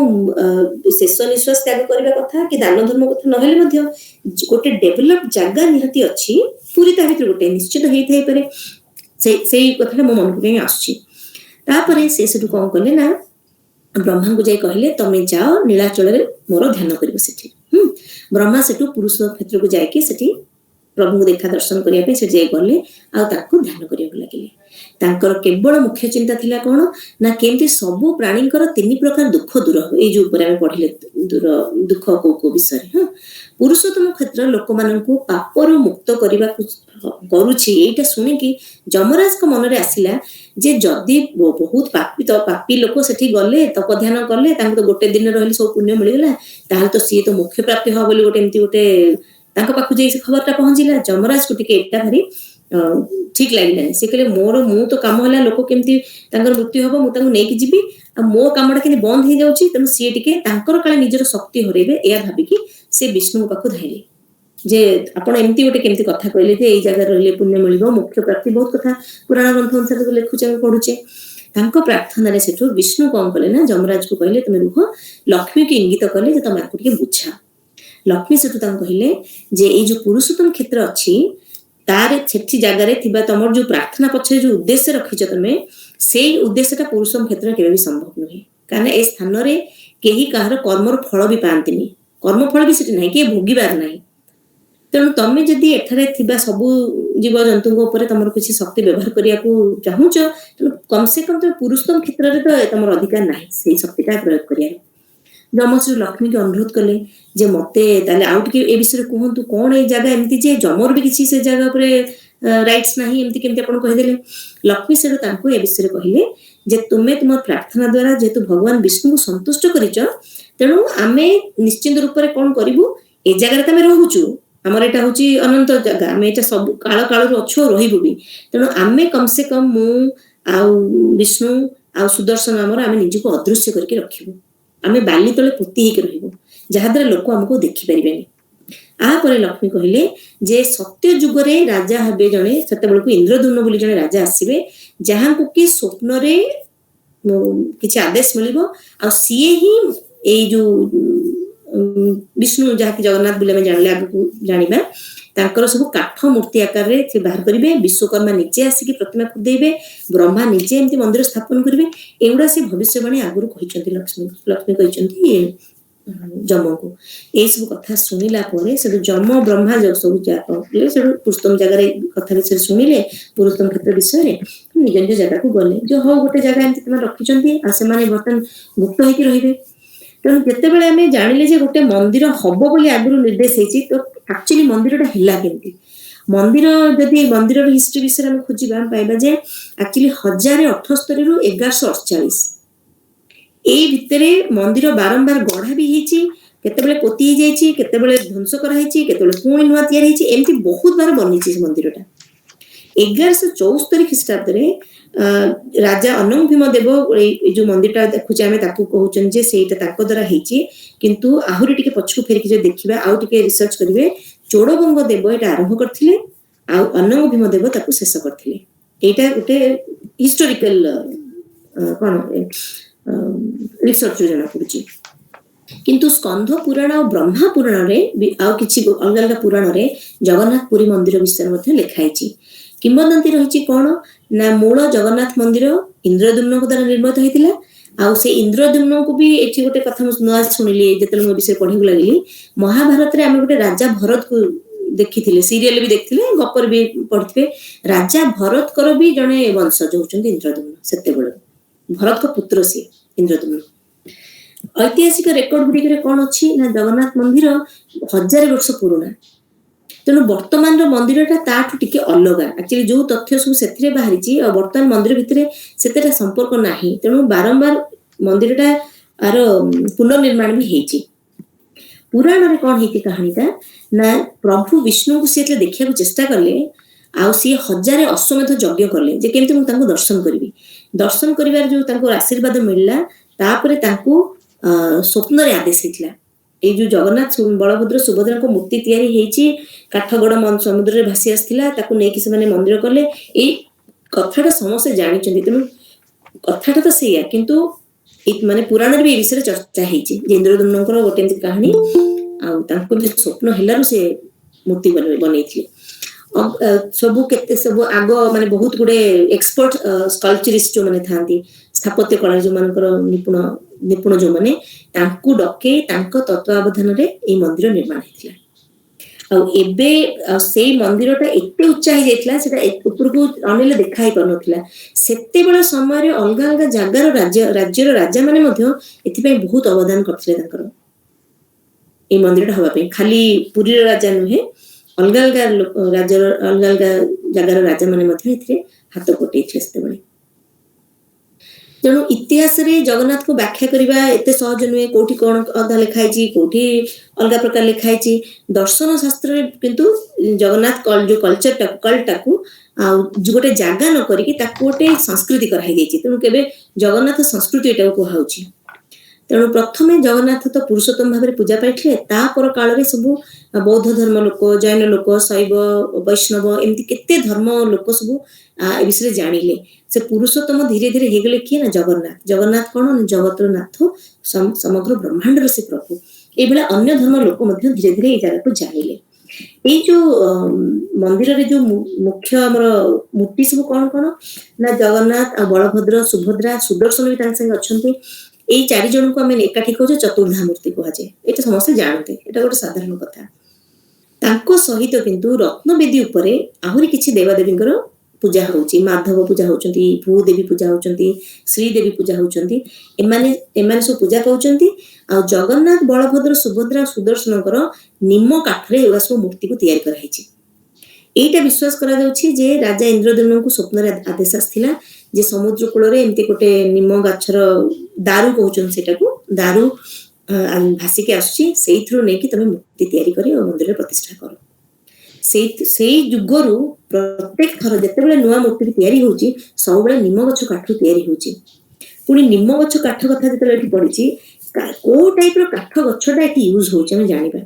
ଶେଷ ନିଶ୍ୱାସ ତ୍ୟାଗ କରିବା କଥା କି ଦାନ ଧର୍ମ କଥା ନହେଲେ ମଧ୍ୟ ଗୋଟେ ଡେଭଲପ ଜାଗା ନିହାତି ଅଛି, ପୁରୀ ତା ଭିତରେ ଗୋଟେ ନିଶ୍ଚିତ ହେଇଥାଇପାରେ। ସେଇ କଥାଟା ମୋ ମନକୁ କାହିଁ ଆସୁଛି। ତାପରେ ସେ ସେଠୁ କଣ କଲେ ନା ବ୍ରହ୍ମାଙ୍କୁ ଯାଇ କହିଲେ ତମେ ଯାଅ ନୀଳାଚଳରେ ମୋର ଧ୍ୟାନ କରିବ ସେଠି। ବ୍ରହ୍ମା ସେଠୁ ପୁରୁଷ କ୍ଷେତ୍ରକୁ ଯାଇକି ସେଠି ପ୍ରଭୁଙ୍କୁ ଦେଖା ଦର୍ଶନ କରିବା ପାଇଁ ସେଠି ଯାଇ ଗଲେ, ଆଉ ତାଙ୍କୁ ଧ୍ୟାନ କରିବାକୁ ଲାଗିଲେ। ତାଙ୍କର କେବଳ ମୁଖ୍ୟ ଚିନ୍ତା ଥିଲା କଣ ନା କେମିତି ସବୁ ପ୍ରାଣୀଙ୍କର 3 ପ୍ରକାର ଦୁଃଖ ଦୂର ହବ। ଏଇ ଯୋଉ ଉପରେ ଆମେ ପଢିଲେ ଦୁଃଖ କୋଉ କୋଉ ବିଷୟରେ। ପୁରୁଷୋତ୍ତମ କ୍ଷେତ୍ର ଲୋକମାନଙ୍କୁ ପାପରୁ ମୁକ୍ତ କରିବାକୁ କରୁଛି। ଏଇଟା ଶୁଣିକି ଯମରାଜଙ୍କ ମନରେ ଆସିଲା ଯେ ଯଦି ବହୁତ ପାପୀ ଲୋକ ସେଠି ଗଲେ ତପଧ୍ୟାନ କଲେ, ତାଙ୍କୁ ତ ଗୋଟେ ଦିନ ରହିଲେ ସବୁ ପୁଣ୍ୟ ମିଳିଗଲା, ତାହେଲେ ତ ସିଏ ତ ମୋକ୍ଷ ପ୍ରାପ୍ତି ହବ ବୋଲି ଗୋଟେ ଏମିତି ଗୋଟେ ତାଙ୍କ ପାଖକୁ ଯାଇ ସେ ଖବରଟା ପହଞ୍ଚିଲା। ଯମରାଜକୁ ଟିକେ ଏଟା ଭାରି ଠିକ ଲାଗିଲାନି। ସେ କହିଲେ ମୁଁ ତ କାମ ହେଲା ଲୋକ କେମିତି ତାଙ୍କର ମୃତ୍ୟୁ ହବ, ମୁଁ ତାଙ୍କୁ ନେଇକି ଯିବି, ଆଉ ମୋ କାମଟା କେମିତି ବନ୍ଦ ହେଇଯାଉଛି, ତେଣୁ ସିଏ ଟିକେ ତାଙ୍କର କାଳେ ନିଜର ଶକ୍ତି ହରେଇବେ, ଏହା ଭାବିକି ସେ ବିଷ୍ଣୁଙ୍କ ପାଖକୁ ଧାଇଲେ ଯେ ଆପଣ ଏମିତି ଗୋଟେ କେମିତି କଥା କହିଲେ ଯେ ଏଇ ଜାଗାରେ ରହିଲେ ପୁଣ୍ୟ ମିଳିବ, ମୋକ୍ଷ ପ୍ରାପ୍ତି, ବହୁତ କଥା ପୁରାଣ ଗ୍ରନ୍ଥ ଅନୁସାରେ ଲେଖୁଛେ ଆମେ ପଢୁଛେ। ତାଙ୍କ ପ୍ରାର୍ଥନାରେ ସେଠୁ ବିଷ୍ଣୁ କଣ କଲେ ନା ଯମରାଜକୁ କହିଲେ ତମେ ରୁହ, ଲକ୍ଷ୍ମୀକୁ ଇଙ୍ଗିତ କଲେ ଯେ ତମେ ଆକୁ ଟିକେ ବୁଝା। ଲକ୍ଷ୍ମୀ ସେଠୁ ତାଙ୍କୁ କହିଲେ ଯେ ଏଇ ଯୋଉ ପୁରୁଷୋତ୍ତମ କ୍ଷେତ୍ର ଅଛି ତାର ସେଠି ଜାଗାରେ ଥିବା ତମର ଯୋଉ ପ୍ରାର୍ଥନା ପଛରେ ଯୋଉ ଉଦ୍ଦେଶ୍ୟ ରଖିଛ ତମେ, ସେଇ ଉଦ୍ଦେଶ୍ୟଟା ପୁରୁଷୋତ୍ତମ କ୍ଷେତ୍ର କେବେ ବି ସମ୍ଭବ ନୁହେଁ। କାରଣ ଏ ସ୍ଥାନରେ କେହି କାହାର କର୍ମର ଫଳ ବି ପାଆନ୍ତିନି, କର୍ମଫଳ ବି ସେଠି ନାହିଁ, କିଏ ଭୋଗିବାର ନାହିଁ। ତେଣୁ ତମେ ଯଦି ଏଠାରେ ଥିବା ସବୁ ଜୀବଜନ୍ତୁଙ୍କ ଉପରେ ତମର କିଛି ଶକ୍ତି ବ୍ୟବହାର କରିବାକୁ ଚାହୁଁଛ, ତେଣୁ କମ୍ ସେ କମ୍ ତମେ ପୁରୁଷୋତ୍ତମ କ୍ଷେତ୍ରରେ ତ ତମର ଅଧିକାର ନାହିଁ ସେଇ ଶକ୍ତିଟା ପ୍ରୟୋଗ କରିବାର। ଯମଶ୍ରୀ ଲକ୍ଷ୍ମୀକି ଅନୁରୋଧ କଲେ ଯେ ମତେ ତାହେଲେ ଆଉ ଟିକେ ଏ ବିଷୟରେ କୁହନ୍ତୁ, କଣ ଏଇ ଜାଗା ଏମିତି ଯେ ଯମର ବି କିଛି ସେ ଜାଗା ଉପରେ ରାଇଟ୍ସ ନାହିଁ, ଏମିତି କେମିତି ଆପଣ କହିଦେଲେ। ଲକ୍ଷ୍ମୀ ସେଠୁ ତାଙ୍କୁ ଏ ବିଷୟରେ କହିଲେ ଯେ ତୁମେ ତୁମର ପ୍ରାର୍ଥନା ଦ୍ଵାରା ଯେହେତୁ ଭଗବାନ ବିଷ୍ଣୁଙ୍କୁ ସନ୍ତୁଷ୍ଟ କରିଛ, ତେଣୁ ଆମେ ନିଶ୍ଚିନ୍ତ ରୂପରେ କଣ କରିବୁ, ଏ ଜାଗାରେ ତ ଆମେ ରହୁଛୁ, ଆମର ଏଇଟା ହଉଛି ଅନନ୍ତ ଜାଗା, ଆମେ ଏଇଟା ସବୁ କାଳ କାଳରୁ ଅଛୁ, ରହିବୁ ବି। ତେଣୁ ଆମେ କମ୍ ସେ କମ୍ ମୁଁ ଆଉ ବିଷ୍ଣୁ ଆଉ ସୁଦର୍ଶନ ଆମର ଆମେ ନିଜକୁ ଅଦୃଶ୍ୟ କରିକି ରଖିବୁ, ଆମେ ବାଲି ତଳେ ପୋତି ହେଇକି ରହିବୁ, ଯାହାଦ୍ୱାରା ଲୋକ ଆମକୁ ଦେଖିପାରିବେନି। ଆପରେ ଲକ୍ଷ୍ମୀ କହିଲେ ଯେ ସତ୍ୟ ଯୁଗରେ ରାଜା ହେବେ ଜଣେ, ସେତେବେଳକୁ ଇନ୍ଦ୍ରଦ୍ୟୁମ୍ନ ବୋଲି ଜଣେ ରାଜା ଆସିବେ, ଯାହାଙ୍କୁ କି ସ୍ୱପ୍ନରେ କିଛି ଆଦେଶ ମିଳିବ, ଆଉ ସିଏ ହିଁ ଏଇ ଯୋଉ ବିଷ୍ଣୁ ଯାହାକି ଜଗନ୍ନାଥ ବୋଲି ଆମେ ଜାଣିଲେ, ଆଗକୁ ଜାଣିବା, ତାଙ୍କର ସବୁ କାଠ ମୂର୍ତ୍ତି ଆକାରରେ ସେ ବାହାର କରିବେ, ବିଶ୍ୱକର୍ମା ନିଜେ ଆସିକି ପ୍ରତିମା ଖୁଦେଇବେ, ବ୍ରହ୍ମା ନିଜେ ଏମିତି ମନ୍ଦିର ସ୍ଥାପନ କରିବେ। ଏଗୁଡା ସେ ଭବିଷ୍ୟବାଣୀ ଆଗରୁ କହିଛନ୍ତି। ଲକ୍ଷ୍ମୀ କହିଛନ୍ତି ଯମଙ୍କୁ। ଏଇ ସବୁ କଥା ଶୁଣିଲା ପରେ ସେଠୁ ଯମ ବ୍ରହ୍ମା ସବୁ ସେଠୁ ପୁରୁଷୋତ୍ତମ ଜାଗାରେ କଥା ବିଷୟରେ ଶୁଣିଲେ, ପୁରୁଷୋତ୍ତମ କ୍ଷେତ୍ର ବିଷୟରେ, ନିଜ ନିଜ ଜାଗାକୁ ଗଲେ। ଯେ ହଉ ଗୋଟେ ଜାଗା ଏମିତି ସେମାନେ ରଖିଛନ୍ତି, ଆଉ ସେମାନେ ବର୍ତ୍ତମାନ ମୁକ୍ତ ହେଇକି ରହିବେ। ତେଣୁ ଯେତେବେଳେ ଆମେ ଜାଣିଲେ ଯେ ଗୋଟେ ମନ୍ଦିର ହବ ବୋଲି ଆଗରୁ ନିର୍ଦ୍ଦେଶ ହେଇଛି, ତ ଆକ୍ଚୁଆଲି ମନ୍ଦିରଟା ହେଲା କେମିତି? ମନ୍ଦିର ଯଦି ମନ୍ଦିରର ହିଷ୍ଟ୍ରି ବିଷୟରେ ଆମେ ଖୋଜିବା, ଆମେ ପାଇବା ଯେ ଆକ୍ଚୁଆଲି 1078ରୁ 1148 ଏଇ ଭିତରେ ମନ୍ଦିର ବାରମ୍ବାର ଗଢା ବି ହେଇଛି, କେତେବେଳେ ପୋତି ହେଇଯାଇଛି, କେତେବେଳେ ଧ୍ୱଂସ କରାହେଇଛି, କେତେବେଳେ ପୁଣି ନୂଆ ତିଆରି ହେଇଛି, ଏମିତି ବହୁତ ବାର ବନିଛି ମନ୍ଦିରଟା। 1174 ଖ୍ରୀଷ୍ଟାବ୍ଦରେ ରାଜା ଅନଙ୍ଗ ଭୀମ ଦେବ ଏଇ ଯୋଉ ମନ୍ଦିରଟା ଦେଖୁଛେ ଆମେ ତାକୁ କହୁଛନ୍ତି ଯେ ସେଇଟା ତାଙ୍କ ଦ୍ୱାରା ହେଇଛି, କିନ୍ତୁ ଆହୁରି ଟିକେ ପଛକୁ ଫେରିକି ଯଦି ଦେଖିବା, ଆଉ ଟିକେ ରିସର୍ଚ୍ଚ କରିବେ, ଚୋଡଗଙ୍ଗ ଦେବ ଏଇଟା ଆରମ୍ଭ କରିଥିଲେ, ଆଉ ଅନଙ୍ଗ ଭୀମ ଦେବ ତାକୁ ଶେଷ କରିଥିଲେ। ଏଇଟା ଗୋଟେ ହିଷ୍ଟୋରିକାଲ କଣ ରିସର୍ଚ୍ଚ ଜଣା ପଡୁଛି। କିନ୍ତୁ ସ୍କନ୍ଧ ପୁରାଣ ଆଉ ବ୍ରହ୍ମା ପୁରାଣରେ ଆଉ କିଛି ଅଲଗା ଅଲଗା ପୁରାଣରେ ଜଗନ୍ନାଥ ପୁରୀ ମନ୍ଦିର ବିଷୟରେ ମଧ୍ୟ ଲେଖା ହେଇଛି। କିମ୍ବଦନ୍ତୀ ରହିଛି କଣ ନା ମୂଳ ଜଗନ୍ନାଥ ମନ୍ଦିର ଇନ୍ଦ୍ରଦ୍ୟୁମ୍ନଙ୍କ ଦ୍ୱାରା ନିର୍ମିତ ହେଇଥିଲା, ଆଉ ସେ ଇନ୍ଦ୍ରଦ୍ୟୁମ୍ନଙ୍କୁ ବି ଏଠି ଗୋଟେ କଥା ମୁଁ ନୂଆ ଶୁଣିଲି ଯେତେବେଳେ ମୋ ବିଷୟରେ ପଢିବାକୁ ଲାଗିଲି। ମହାଭାରତରେ ଆମେ ଗୋଟେ ରାଜା ଭରତକୁ ଦେଖିଥିଲେ, ସିରିଏଲ ବି ଦେଖିଥିଲେ, ଗପରେ ବି ପଢିଥିବେ। ରାଜା ଭରତଙ୍କର ବି ଜଣେ ବଂଶଜ ହଉଛନ୍ତି ଇନ୍ଦ୍ରଦ୍ୟୁମ୍ନ। ସେତେବେଳେ ଭରତଙ୍କ ପୁତ୍ର ସିଏ ଇନ୍ଦ୍ରଦ୍ୟୁମ୍ନ। ଐତିହାସିକ ରେକର୍ଡ ଗୁଡିକରେ କଣ ଅଛି ନା ଜଗନ୍ନାଥ ମନ୍ଦିର 1000 ବର୍ଷ ପୁରୁଣା, ତେଣୁ ବର୍ତ୍ତମାନର ମନ୍ଦିରଟା ତାଠୁ ଟିକେ ଅଲଗା। ଆକ୍ଚୁଆଲି ଯୋଉ ତଥ୍ୟ ସବୁ ସେଥିରେ ବାହାରିଛି ଆଉ ବର୍ତ୍ତମାନ ମନ୍ଦିର ଭିତରେ ସେତେଟା ସମ୍ପର୍କ ନାହିଁ, ତେଣୁ ବାରମ୍ବାର ମନ୍ଦିରଟା ଆର ପୁନର୍ନିର୍ମାଣ ବି ହେଇଛି। ପୁରାଣରେ କଣ ହେଇଛି କାହାଣୀଟା ନା ପ୍ରଭୁ ବିଷ୍ଣୁଙ୍କୁ ସେ ଯେତେବେଳେ ଦେଖିବାକୁ ଚେଷ୍ଟା କଲେ, ଆଉ ସିଏ 1000 ଅଶ୍ୱମେଧ ଯଜ୍ଞ କଲେ ଯେ କେମିତି ମୁଁ ତାଙ୍କୁ ଦର୍ଶନ କରିବି। ଦର୍ଶନ କରିବାର ଯୋଉ ତାଙ୍କୁ ଆଶୀର୍ବାଦ ମିଳିଲା, ତାପରେ ତାଙ୍କୁ ସ୍ୱପ୍ନରେ ଆଦେଶ ହେଇଥିଲା, ଏଇ ଯୋଉ ଜଗନ୍ନାଥ ବଳଭଦ୍ର ସୁଭଦ୍ରାଙ୍କ ମୂର୍ତ୍ତି ତିଆରି ହେଇଛି, କାଠଗଡ଼ ସମୁଦ୍ରରେ ଭାସି ଆସିଥିଲା, ତାକୁ ନେଇକି ସେମାନେ ମନ୍ଦିର କଲେ। ଏଇ କଥାଟା ସମସ୍ତେ ଜାଣିଛନ୍ତି, ତେଣୁ କଥାଟା ତ ସେଇଆ, କିନ୍ତୁ ମାନେ ପୁରାଣରେ ବି ଏ ବିଷୟରେ ଚର୍ଚ୍ଚା ହେଇଛି ଯେ ଇନ୍ଦ୍ରଦ୍ୟୁମ୍ନଙ୍କର ଗୋଟେ ଏମିତି କାହାଣୀ, ଆଉ ତାଙ୍କୁ ବି ସ୍ୱପ୍ନ ହେଲାରୁ ସେ ମୂର୍ତ୍ତି ବନେଇଥିଲେ। ସବୁ କେତେ ସବୁ ଆଗ ମାନେ ବହୁତ ଗୁଡେ ଏକ୍ସପର୍ଟ ସ୍କଲ୍ପଚରିଷ୍ଟ ଯୋଉମାନେ ଥାନ୍ତି, ସ୍ଥାପତ୍ୟ କଳାରେ ଯୋଉମାନଙ୍କର ନିପୁଣ ଯୋଉମାନେ, ତାଙ୍କୁ ଡକେଇ ତାଙ୍କ ତତ୍ତ୍ୱାବଧାନରେ ଏଇ ମନ୍ଦିର ନିର୍ମାଣ ହେଇଥିଲା। ଆଉ ଏବେ ସେଇ ମନ୍ଦିରଟା ଏତେ ଉଚ୍ଚା ହେଇଯାଇଥିଲା, ସେଟା ଉପରକୁ ଅନେଇଲେ ଦେଖା ହେଇ ପାରୁନଥିଲା। ସେତେବେଳେ ସମୟରେ ଅଲଗା ଅଲଗା ଜାଗାର ରାଜ୍ୟର ରାଜା ମାନେ ମଧ୍ୟ ଏଥିପାଇଁ ବହୁତ ଅବଦାନ କରିଥିଲେ ତାଙ୍କର, ଏଇ ମନ୍ଦିରଟା ହବା ପାଇଁ। ଖାଲି ପୁରୀର ରାଜା ନୁହେଁ, ଅଲଗା ଅଲଗା ରାଜ୍ୟର ଅଲଗା ଅଲଗା ଜାଗାର ରାଜା ମାନେ ମଧ୍ୟ ଏଥିରେ ହାତ ପକେଇଥିଲେ ସେତେବେଳେ। ତେଣୁ ଇତିହାସରେ ଜଗନ୍ନାଥକୁ ବ୍ୟାଖ୍ୟା କରିବା ଏତେ ସହଜ ନୁହେଁ। କୋଉଠି କଣ ଅଧା ଲେଖା ହେଇଛି, କୋଉଠି ଅଲଗା ପ୍ରକାର ଲେଖା ହେଇଛି। ଦର୍ଶନ ଶାସ୍ତ୍ରରେ କିନ୍ତୁ ଜଗନ୍ନାଥ ଯୋଉ କଲ୍ଟଟାକୁ ଆଉ ଗୋଟେ ଜାଗା ନ କରିକି ତାକୁ ଗୋଟେ ସଂସ୍କୃତି କରାହେଇଯାଇଛି। ତେଣୁ କେବେ ଜଗନ୍ନାଥ ସଂସ୍କୃତି ଏଟାକୁ କୁହାହଉଛି। ତେଣୁ ପ୍ରଥମେ ଜଗନ୍ନାଥ ତ ପୁରୁଷୋତ୍ତମ ଭାବରେ ପୂଜା ପାଇଥିଲେ, ତାପର କାଳରେ ସବୁ ବୌଦ୍ଧ ଧର୍ମ ଲୋକ, ଜୈନ ଲୋକ, ଶୈବ, ବୈଷ୍ଣବ, ଏମିତି କେତେ ଧର୍ମ ଲୋକ ସବୁ ଏ ବିଷୟରେ ଜାଣିଲେ। ସେ ପୁରୁଷୋତ୍ତମ ଧୀରେ ଧୀରେ ହେଇଗଲେ କିଏ ନା ଜଗନ୍ନାଥ। ଜଗନ୍ନାଥ କଣ? ଜଗତର ନାଥ, ସମଗ୍ର ବ୍ରହ୍ମାଣ୍ଡର ସେ ପ୍ରଭୁ। ଏଇଭଳିଆ ଅନ୍ୟ ଧର୍ମ ଲୋକ ମଧ୍ୟ ଧୀରେ ଧୀରେ ଏଇ ଜାଗାକୁ ଜାଣିଲେ। ଏଇ ଯୋଉ ମନ୍ଦିରରେ ଯୋଉ ମୁଖ୍ୟ ଆମର ମୂର୍ତ୍ତି ସବୁ କଣ କଣ ନା ଜଗନ୍ନାଥ ଆଉ ବଳଭଦ୍ର, ସୁଭଦ୍ରା, ସୁଦର୍ଶନ ବି ତାଙ୍କ ସାଙ୍ଗେ ଅଛନ୍ତି। ଏଇ 4 ଜଣଙ୍କୁ ଆମେ ଏକାଠି କହୁଛେ ଚତୁର୍ଦ୍ଧା ମୂର୍ତ୍ତି କୁହାଯାଏ। ଏଇଟା ସମସ୍ତେ ଜାଣନ୍ତି, ଏଇଟା ଗୋଟେ ସାଧାରଣ କଥା। ତାଙ୍କ ସହିତ କିନ୍ତୁ ରତ୍ନବେଦୀ ଉପରେ ଆହୁରି କିଛି ଦେବାଦେବୀଙ୍କର ପୂଜା ହଉଛି। ମାଧବ ପୂଜା ହଉଛନ୍ତି, ଭୂଦେବୀ ପୂଜା ହଉଛନ୍ତି, ଶ୍ରୀଦେବୀ ପୂଜା ହଉଛନ୍ତି। ଏମାନେ ସବୁ ପୂଜା ପାଉଛନ୍ତି। ଆଉ ଜଗନ୍ନାଥ, ବଳଭଦ୍ର, ସୁଭଦ୍ରା, ସୁଦର୍ଶନଙ୍କର ନିମ କାଠରେ ଏଗୁଡ଼ା ସବୁ ମୂର୍ତ୍ତିକୁ ତିଆରି କରାହେଇଛି। ଏଇଟା ବିଶ୍ୱାସ କରାଯାଉଛି ଯେ ରାଜା ଇନ୍ଦ୍ରଦ୍ୟୁମ୍ନଙ୍କୁ ସ୍ୱପ୍ନରେ ଆଦେଶ ଆସିଥିଲା ଯେ ସମୁଦ୍ର କୂଳରେ ଏମିତି ଗୋଟେ ନିମ ଗଛର ଦାରୁ କହୁଛନ୍ତି, ସେଟାକୁ ଦାରୁ ଭାସିକି ଆସୁଛି, ସେଇଥିରୁ ନେଇକି ତମେ ମୂର୍ତ୍ତି ତିଆରି କରି ମନ୍ଦିରରେ ପ୍ରତିଷ୍ଠା କର। ସେଇ ଯୁଗରୁ ପ୍ରତ୍ୟେକ ଥର ଯେତେବେଳେ ନୂଆ ମୂର୍ତ୍ତି ତିଆରି ହଉଛି, ସବୁବେଳେ ନିମ ଗଛ କାଠରୁ ତିଆରି ହଉଛି। ପୁଣି ନିମ ଗଛ କାଠ କଥା ଯେତେବେଳେ ଏଠି ପଡିଛି, କୋଉ ଟାଇପର କାଠ ଗଛଟା ଏଠି ୟୁଜ ହଉଛି ଆମେ ଜାଣିବା।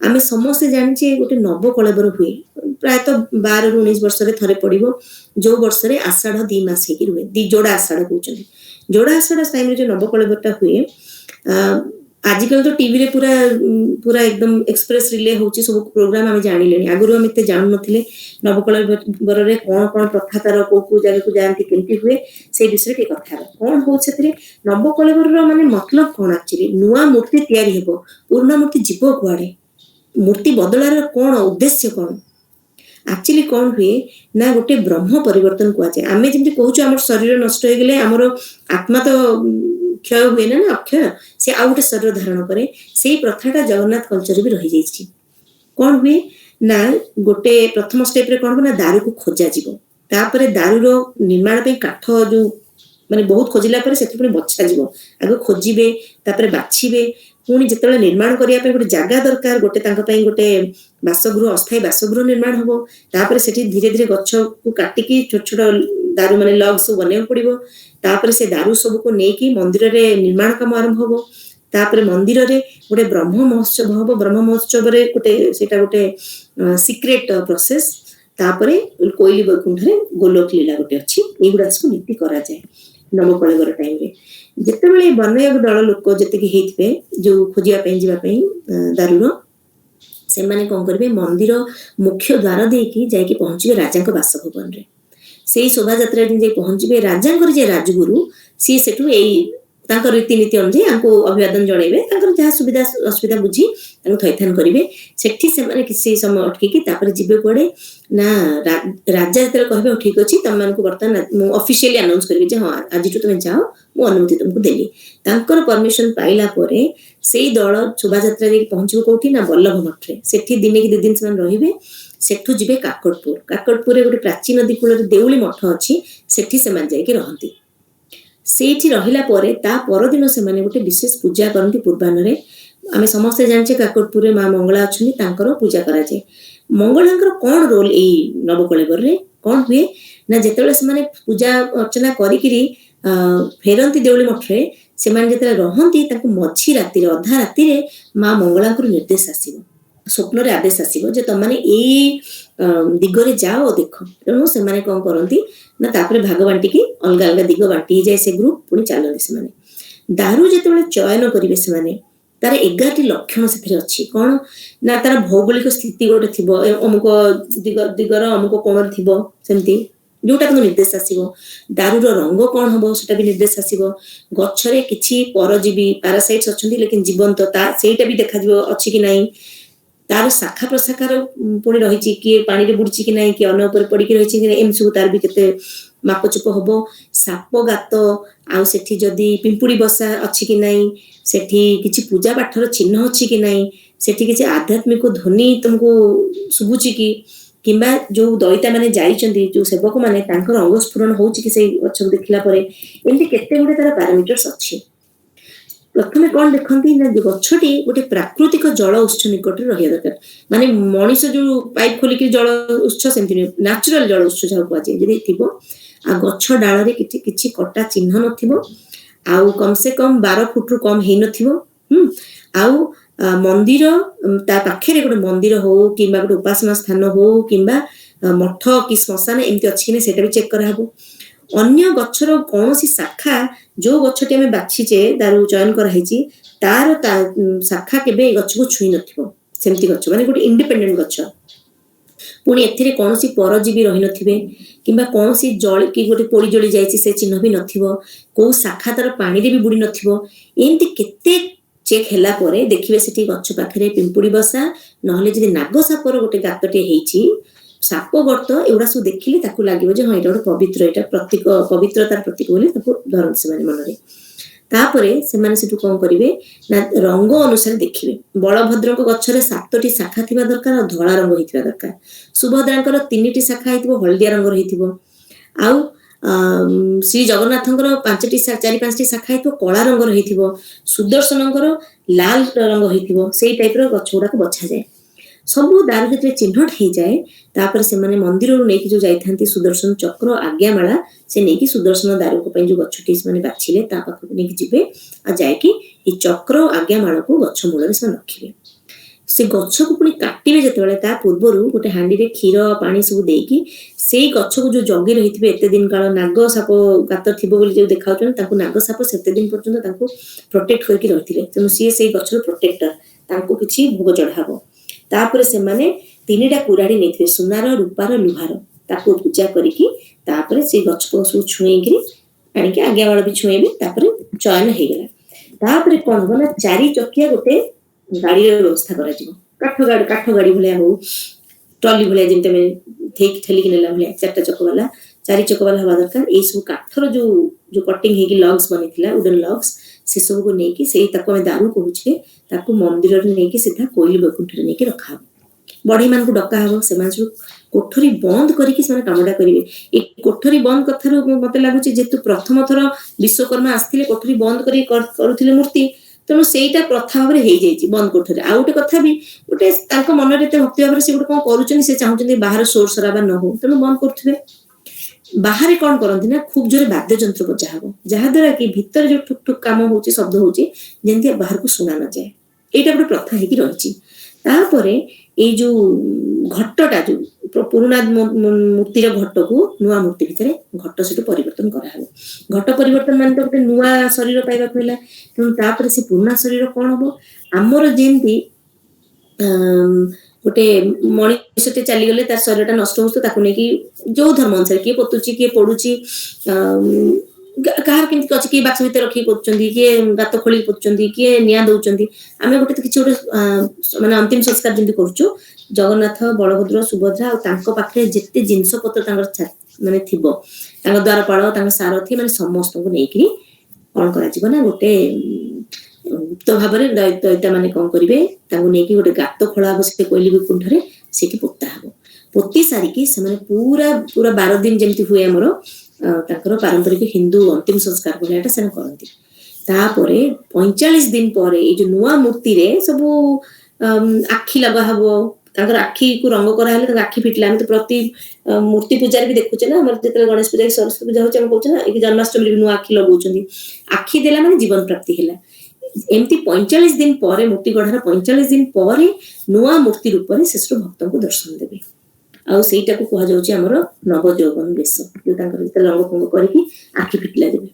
ଆମେ ସମସ୍ତେ ଜାଣିଛେ ଗୋଟେ ନବକଳେବର ହୁଏ, ପ୍ରାୟତଃ 12ରୁ 19 ବର୍ଷରେ ଥରେ ପଡିବ, ଯୋଉ ବର୍ଷରେ ଆଷାଢ 2 ମାସ ହେଇକି ରୁହେ। ଯୋଡା ଆଷାଢ କହୁଛନ୍ତି। ଯୋଡା ଆଷାଢ ଟାଇମରେ ଯୋଉ ନବକଳେବରଟା ହୁଏ, ଆଜିକାଲି ତ ଟିଭିରେ ପୁରା ଏକଦମ ଏକ୍ସପ୍ରେସ ରିଲେ ହଉଛି, ସବୁ ପ୍ରୋଗ୍ରାମ ଆମେ ଜାଣିଲେଣି। ଆଗରୁ ଆମେ ଏତେ ଜାଣୁନଥିଲେ ନବକଳେବରରେ କଣ କଣ ପ୍ରଥା ତାର, କୋଉ କୋଉ ଜାଗାକୁ ଯାଆନ୍ତି, କେମିତି ହୁଏ, ସେଇ ବିଷୟରେ ଟିକେ କଥା ହେବା। କଣ ହଉଛି ସେଥିରେ? ନବକଳେବରର ମାନେ ମତଲବ କଣ? ଆକ୍ଚୁଆଲି ନୂଆ ମୂର୍ତ୍ତି ତିଆରି ହେବ, ପୁରୁଣା ମୂର୍ତ୍ତି ଯିବ କୁଆଡେ? ମୂର୍ତ୍ତି ବଦଳାର କଣ ଉଦ୍ଦେଶ୍ୟ କଣ? ଆକ୍ଚୁଆଲି କଣ ହୁଏ ନା ଗୋଟେ ବ୍ରହ୍ମ ପରିବର୍ତ୍ତନ କୁହାଯାଏ। ଆମେ ଯେମିତି କହୁଛୁ ଆମର ଶରୀର ନଷ୍ଟ ହେଇଗଲେ ଆମର ଆତ୍ମା ତ କ୍ଷୟ ହୁଏ ନା ଅକ୍ଷୟ, ସେ ଆଉ ଗୋଟେ ଶରୀର ଧାରଣ କରେ। ସେଇ ପ୍ରଥାଟା ଜଗନ୍ନାଥ କଲଚରରେ ବି ରହିଯାଇଛି। କଣ ହୁଏ ନା ଗୋଟେ ପ୍ରଥମ ଷ୍ଟେପରେ କଣ ହବ ନା ଦାରୁକୁ ଖୋଜାଯିବ। ତାପରେ ଦାରୁର ନିର୍ମାଣ ପାଇଁ କାଠ ଯୋଉ ମାନେ ବହୁତ ଖୋଜିଲା ପରେ ସେଠି ପୁଣି ବଛାଯିବ। ଆଗ ଖୋଜିବେ, ତାପରେ ବାଛିବେ, ପୁଣି ଯେତେବେଳେ ନିର୍ମାଣ କରିବା ପାଇଁ ଗୋଟେ ଜାଗା ଦରକାର, ଗୋଟେ ତାଙ୍କ ପାଇଁ ଗୋଟେ ବାସଗୃହ, ଅସ୍ଥାୟୀ ବାସଗୃହ ନିର୍ମାଣ ହବ। ତାପରେ ସେଠି ଧୀରେ ଧୀରେ ଗଛକୁ କାଟିକି ଛୋଟ ଛୋଟ ଦାରୁ ମାନେ ଲଗ ସବୁ ବନେଇବାକୁ ପଡିବ। ତାପରେ ସେ ଦାରୁ ସବୁକୁ ନେଇକି ମନ୍ଦିରରେ ନିର୍ମାଣ କାମ ଆରମ୍ଭ ହବ। ତାପରେ ମନ୍ଦିରରେ ଗୋଟେ ବ୍ରହ୍ମ ମହୋତ୍ସବ ହବ। ବ୍ରହ୍ମ ମହୋତ୍ସବରେ ସେଇଟା ଗୋଟେ ସିକ୍ରେଟ ପ୍ରୋସେସ। ତାପରେ କୋଇଲି ବୈକୁଣ୍ଠରେ ଗୋଲୋକ ଲୀଳା ଗୋଟେ ଅଛି। ଏଇଗୁଡା ସବୁ ନୀତି କରାଯାଏ ନବକଳେବର ଟାଇମରେ। ଯେତେବେଳେ ବନୟାଗ ଦଳ ଲୋକ ଯେତିକି ହେଇଥିବେ ଯୋଉ ଖୋଜିବା ପାଇଁ ଯିବା ପାଇଁ ଦାରୁର, ସେମାନେ କଣ କରିବେ, ମନ୍ଦିର ମୁଖ୍ୟ ଦ୍ୱାର ଦେଇକି ଯାଇକି ପହଞ୍ଚିବେ ରାଜାଙ୍କ ବାସଭବନରେ। ସେଇ ଶୋଭାଯାତ୍ରା ଯାଇ ପହଞ୍ଚିବେ। ରାଜାଙ୍କର ଯିଏ ରାଜଗୁରୁ, ସିଏ ସେଠୁ ଏଇ ତାଙ୍କ ରୀତିନୀତି ଅନୁଯାୟୀ ତାଙ୍କୁ ଅଭିବାଦନ ଜଣେଇବେ। ତାଙ୍କର ଯାହା ସୁବିଧା ଅସୁବିଧା ବୁଝି ତାଙ୍କୁ ଥଇଥାନ କରିବେ। ସେଠି ସେମାନେ କିଛି ସମୟ ଅଟକିକି ତାପରେ ଯିବେ କୁଆଡେ ନା ରାଜା ଯେତେବେଳେ କହିବେ ଠିକ ଅଛି, ତମମାନଙ୍କୁ ବର୍ତ୍ତମାନ ମୁଁ ଅଫିସିଆଲି ଆନାଉନ୍ସ କରିବି ଯେ ହଁ ଆଜିଠୁ ତମେ ଯାଅ, ମୁଁ ଅନୁମତି ତମକୁ ଦେଲି। ତାଙ୍କର ପରମିଶନ ପାଇଲା ପରେ ସେଇ ଦଳ ଶୋଭାଯାତ୍ରା ଯାଇକି ପହଞ୍ଚିବ କୋଉଠି ନା ବଲ୍ଲଭ ମଠରେ। ସେଠି ଦିନେ କି 2 ଦିନ ସେମାନେ ରହିବେ। ସେଠୁ ଯିବେ କାକଟପୁର। କାକଟପୁରରେ ଗୋଟେ ପ୍ରାଚୀ ନଦୀ କୂଳରେ ଦେଉଳି ମଠ ଅଛି, ସେଠି ସେମାନେ ଯାଇକି ରହନ୍ତି। ସେଇଠି ରହିଲା ପରେ ତା ପରଦିନ ସେମାନେ ଗୋଟେ ବିଶେଷ ପୂଜା କରନ୍ତି ପୂର୍ବାହ୍ନରେ। ଆମେ ସମସ୍ତେ ଜାଣିଛେ କାକଟପୁରରେ ମା ମଙ୍ଗଳା ଅଛନ୍ତି, ତାଙ୍କର ପୂଜା କରାଯାଏ। मंगलांकर कौन रोल ए नवकलेवर रे कौन हुए ना जेतेबेले से पूजा अर्चना करिकिरी फेरती देउली मठरे से रहती मझी राति अधा राति माँ मंगलांकर निर्देश आसव स्वप्न रे आदेश आसव जे तुम मैंने दिगरे जाओ देख तेणु से कौन करती ना तापर भाग बांटिकी अलग अलग दिग बांटी जाए से ग्रुप पुणी चलती से दारू जिते चयन करेंगे से तार 11टी लक्षण से अच्छी कौन ना तार भौगोलिक स्थिति गोटे थी अमुक दिगर अमुक कोण थी सेमती जोटा तुम निर्देश आसव दारूर रंग कौन हम से भी निर्देश आसव गच्छरे किछि परजीवी पारासाइट्स अच्छा लेकिन जीवंत सेटा भी देखा अच्छी कि नहीं तार शाखा प्रशाखार पुणी रही किए पानी बुड़ी कि ना कि अन्न पड़ी रही एम सब तार भी केते मापचुप हम साप गात आठी जदि पिंपुड़ी बसा अच्छी कि नहीं सेठी किसी पूजा पाठर चिन्ह अच्छी कि नहीं सेठी किसी आध्यात्मिक ध्वनि तुमको शुभुची कि किंबा जो दैता माने जाइछन्ती जो सेवक माने तांकर अंग स्फुरण होउची कि से गछ देखला परे एमती केते गुडे तार पैरामीटर्स अच्छी प्रथमे कौन देखती ना गछटी गोटे प्राकृतिक जल उत्स निकट रहा दरकार माने मनीष जो पाइप खोलिक जल उत्स सेमती नेचुरल जल उत्स जहाँ कहुए जदि थी आ गछ डाल किछि कटा चिन्ह नथिबो आउ कम से कम 12 फुट रु कम हेई नथिबो आउ मंदिर ता पाखे गोटे मंदिर हो कि गोटे उपासना स्थान हो कि मठ कि श्मशान एमती अच्छी कि सेटा भी चेक कराहबो अन्य गछर कौन सी शाखा जो गछटी आम बाछीचे तार चयन कराई तार शाखा केबे गछ को छुई नथिबो सेमती गछ माने गोटे इंडिपेंडेंट गछ पुणी एथिरे कौन सी परजीवी रही नथिबे किंबा कौन सी जल कि गोटे पोड़ी जली जाइछि से चिन्ह भी नथिबो को शाखा तार पानी रे भी बुड़ी नथिबो एमती केते चेक हैला परे देखिबे सेठी गछ पाखरे पिंपुड़ी बसा नहले जदि नाग सापर गोटे गातटे हेइछि साप गर्त एगुड़ा सब देखिले ताकू लागिबो जे हां एटा गोटे पवित्र एटा प्रतीक पवित्रतार प्रतीक बोली ताकू धरନ୍ତି से मनरे तापरे सेमाने सेठू कोन करिवे ना रंग अनुसार देखिबे बलभद्रक गछरे 7टी शाखा थिबा दरकार धळा रंग होइथिबा दरकार सुभद्रांकर 3टी शाखा हेतिबो हळदिया रंग रहिथिबो आउ श्री जगन्नाथंकर 5टी 4-5टी शाखा हेतिबो कला रंग रहिथिबो सुदर्शनंकर लाल रंग होइथिबो सेई टाइप रो गछ गुडा को बछा जाय सब दारू जो चिन्हट हो जाए तापर से माने मंदिर नहीं जो जाती सुदर्शन चक्र आज्ञामाला से नहीं सुदर्शन दारू जो गछटी से बाछिले पाखक नहीं जी आ जाकि चक्र आज्ञामाला को गछ मूल से रखिए से गछ को पुणी काटे जो पूर्वर गोटे हाँडी रे क्षीर पानी सब देकी से गछ को जो जगी रही एत दिन काल नाग साप गात थी जो देखा नाग साप से दिन पर्यटन प्रोटेक्ट करके रही तेणु सी से गछर प्रोटेक्टर किसी भोग चढ़ाव तापर से माने 3टा कुराड़ी नहीं सुनार रूपार लुहार ताको पूजा करिकी तापर से गछ को सब छुएकी आनिके आज्ञा वाला भी छुएबे तापर चयन हो गला तापर कौन हो ना 4 चकिया गोटे गाड़ी व्यवस्था करा जिवो काठ गाड़ी भलिया हो ट्रॉली भलिया जेंते में ठीक ठेली के नेला भलिया 4टा चक वाला 4 चक वाला हवा दरकार ए सब काठर जो कटिंग हेगी लॉग्स बनिथिला वुडन लॉग्स से सब को नेकी से ताको में दारू कहूचे ताको मंदिर रे नेकी सीधा कोइल बैकुंठ रे नेकी रखा बढ़ई मान को डका हबो से मान कोठरी बंद करिकि से कामडा करिवे ए कोठरी बंद कथारो मते लागुची जेतु प्रथम थर विश्वकर्मा आस्थिले कोठरी बंद करी करूथिले मूर्ति तेणु सेटा प्रथा भाव हो जाइए बंद कोठरी आ गोटे कथा भी गोटे मन में भक्ति भाव से गोटे कौन कर चाहते बाहर सोर सराबा न हो तेणु बंद करुवे बाहर कौन करती ना खूब जोरे वाद्य जंत्र बजा हम जहाद्वारा कि भितर जो ठुक ठुक काम हो शब्द होती बाहर को शुणा न जाए यहाँ गोटे प्रथा होपर ये जो घटटा जो पुराणा मूर्तिर घट को नुआ मूर्ति भितर घट से परिवर्तन करा घट परिवर्तन मान तो गोटे नुआ शरीर पाइबा पड़ा तेणु से पुराणा शरीर कौन हम आमर जमी गोटे मनीषटे चलीगले तार शरीर नष्ट हो जो धर्म अनुसार किए पोतुची किए पड़ुची कहार केमती अच्छे किए बाक्स भितर रखिए पोतुचंदी किए गात खोली पोतुचंदी किए निया दउचंदी आमे गोटे किछि गोटे माने अंतिम संस्कार जेमती करछु जगन्नाथ बलभद्र सुभद्रा और तांको पाखरे जेते जिंस पत्र तांकर माने थिबो तांको द्वारपाल तांको सारथी माने समस्त को नेकी कोन करा जिवो ना गोटे गुप्त भाव में दैता मैंने कौन करेंगे नहीं गोटे गात खोला हम से कोइली बैकुंठरे से पोता हम पोती सारिकी से पूरा पूरा 12 दिन जमी हुए आमर पारंपरिक हिंदू अंतिम संस्कार भाया से करती 45 दिन पर ये जो नुआ मूर्ति रे सब आखि लगा हम ତାଙ୍କର ଆଖିକୁ ରଙ୍ଗ କରାହେଲେ ତାଙ୍କ ଆଖି ଫିଟିଲା। ଆମେ ତ ପ୍ରତି ମୂର୍ତ୍ତି ପୂଜାରେ ବି ଦେଖୁଛେ ନା, ଆମର ଯେତେବେଳେ ଗଣେଶ ପୂଜା କି ସରସ୍ୱତୀ ପୂଜା ହଉଛି ଆମେ କହୁଛେ ନା, ଏଇ ଜନ୍ମାଷ୍ଟମୀରେ ବି ନୂଆ ଆଖି ଲଗାଉଛନ୍ତି। ଆଖି ଦେଲା ମାନେ ଜୀବନ ପ୍ରାପ୍ତି ହେଲା। ଏମିତି 45 ଦିନ ପରେ, ମୂର୍ତ୍ତି ଗଢାର 45 ଦିନ ପରେ ନୂଆ ମୂର୍ତ୍ତି ରୂପରେ ଶେଷରୁ ଭକ୍ତଙ୍କୁ ଦର୍ଶନ ଦେବେ। ଆଉ ସେଇଟାକୁ କୁହାଯାଉଛି ଆମର ନବଯୌବନ ବେଶ, ଯୋଉ ତାଙ୍କର ଯେତେ ରଙ୍ଗ ଫଙ୍ଗ କରିକି ଆଖି ଫିଟିଲା ଦେବେ।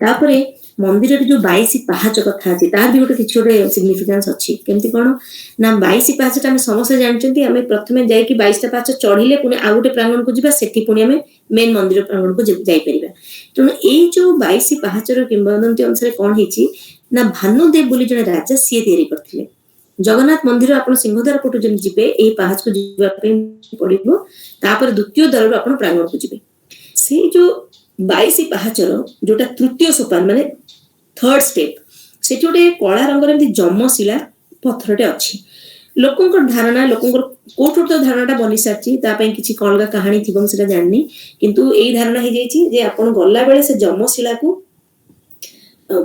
ତାପରେ ମନ୍ଦିରରେ ଯୋଉ 22 ପାହାଚ କଥା ଅଛି, ତାର ବି ଗୋଟେ କିଛି ଗୋଟେ ସିଗ୍ନିଫିକାନ୍ସ ଅଛି। କେମିତି କଣ ନା, 22 ପାହାଚଟା ଆମେ ସମସ୍ତେ ଜାଣିଛନ୍ତି। ଆମେ ପ୍ରଥମେ ଯାଇକି 22ଟା ପାହାଚ ଚଢିଲେ ପୁଣି ଆଉ ଗୋଟେ ପ୍ରାଙ୍ଗଣକୁ ଯିବା, ସେଠି ପୁଣି ଆମେ ମେନ୍ ମନ୍ଦିର ପ୍ରାଙ୍ଗଣକୁ ଯାଇପାରିବା। ତେଣୁ ଏଇ ଯୋଉ 22 ପାହାଚର କିମ୍ବଦନ୍ତୀ ଅନୁସାରେ କଣ ହେଇଛି ନା, ଭାନୁଦେବ ବୋଲି ଜଣେ ରାଜା ସିଏ ତିଆରି କରିଥିଲେ। ଜଗନ୍ନାଥ ମନ୍ଦିର ଆପଣ ସିଂହଦ୍ୱାର ପଟୁ ଯେମିତି ଯିବେ, ଏଇ ପାହାଚକୁ ଯିବା ପାଇଁ ପଡିବ। ତାପରେ ଦ୍ୱିତୀୟ ଦ୍ୱାରରୁ ଆପଣ ପ୍ରାଙ୍ଗଣକୁ ଯିବେ। ସେଇ ଯୋଉ 22 ପାହାଚର ଯୋଉଟା ତୃତୀୟ ସୋପାନ ମାନେ ଥର୍ଡ ଷ୍ଟେପ୍, ସେଠି ଗୋଟେ କଳା ରଙ୍ଗର ଏମିତି ଯମଶିଳା ପଥରଟେ ଅଛି। ଲୋକଙ୍କର ଧାରଣା, ଲୋକଙ୍କର କୋଉଠୁ ତ ଧାରଣାଟା ବନି ସାରିଛି, ତା ପାଇଁ କିଛି ଅଲଗା କାହାଣୀ ଥିବ ମୁଁ ସେଟା ଜାଣିନି, କିନ୍ତୁ ଏଇ ଧାରଣା ହେଇଯାଇଛି ଯେ ଆପଣ ଗଲାବେଳେ ସେ ଯମଶିଳାକୁ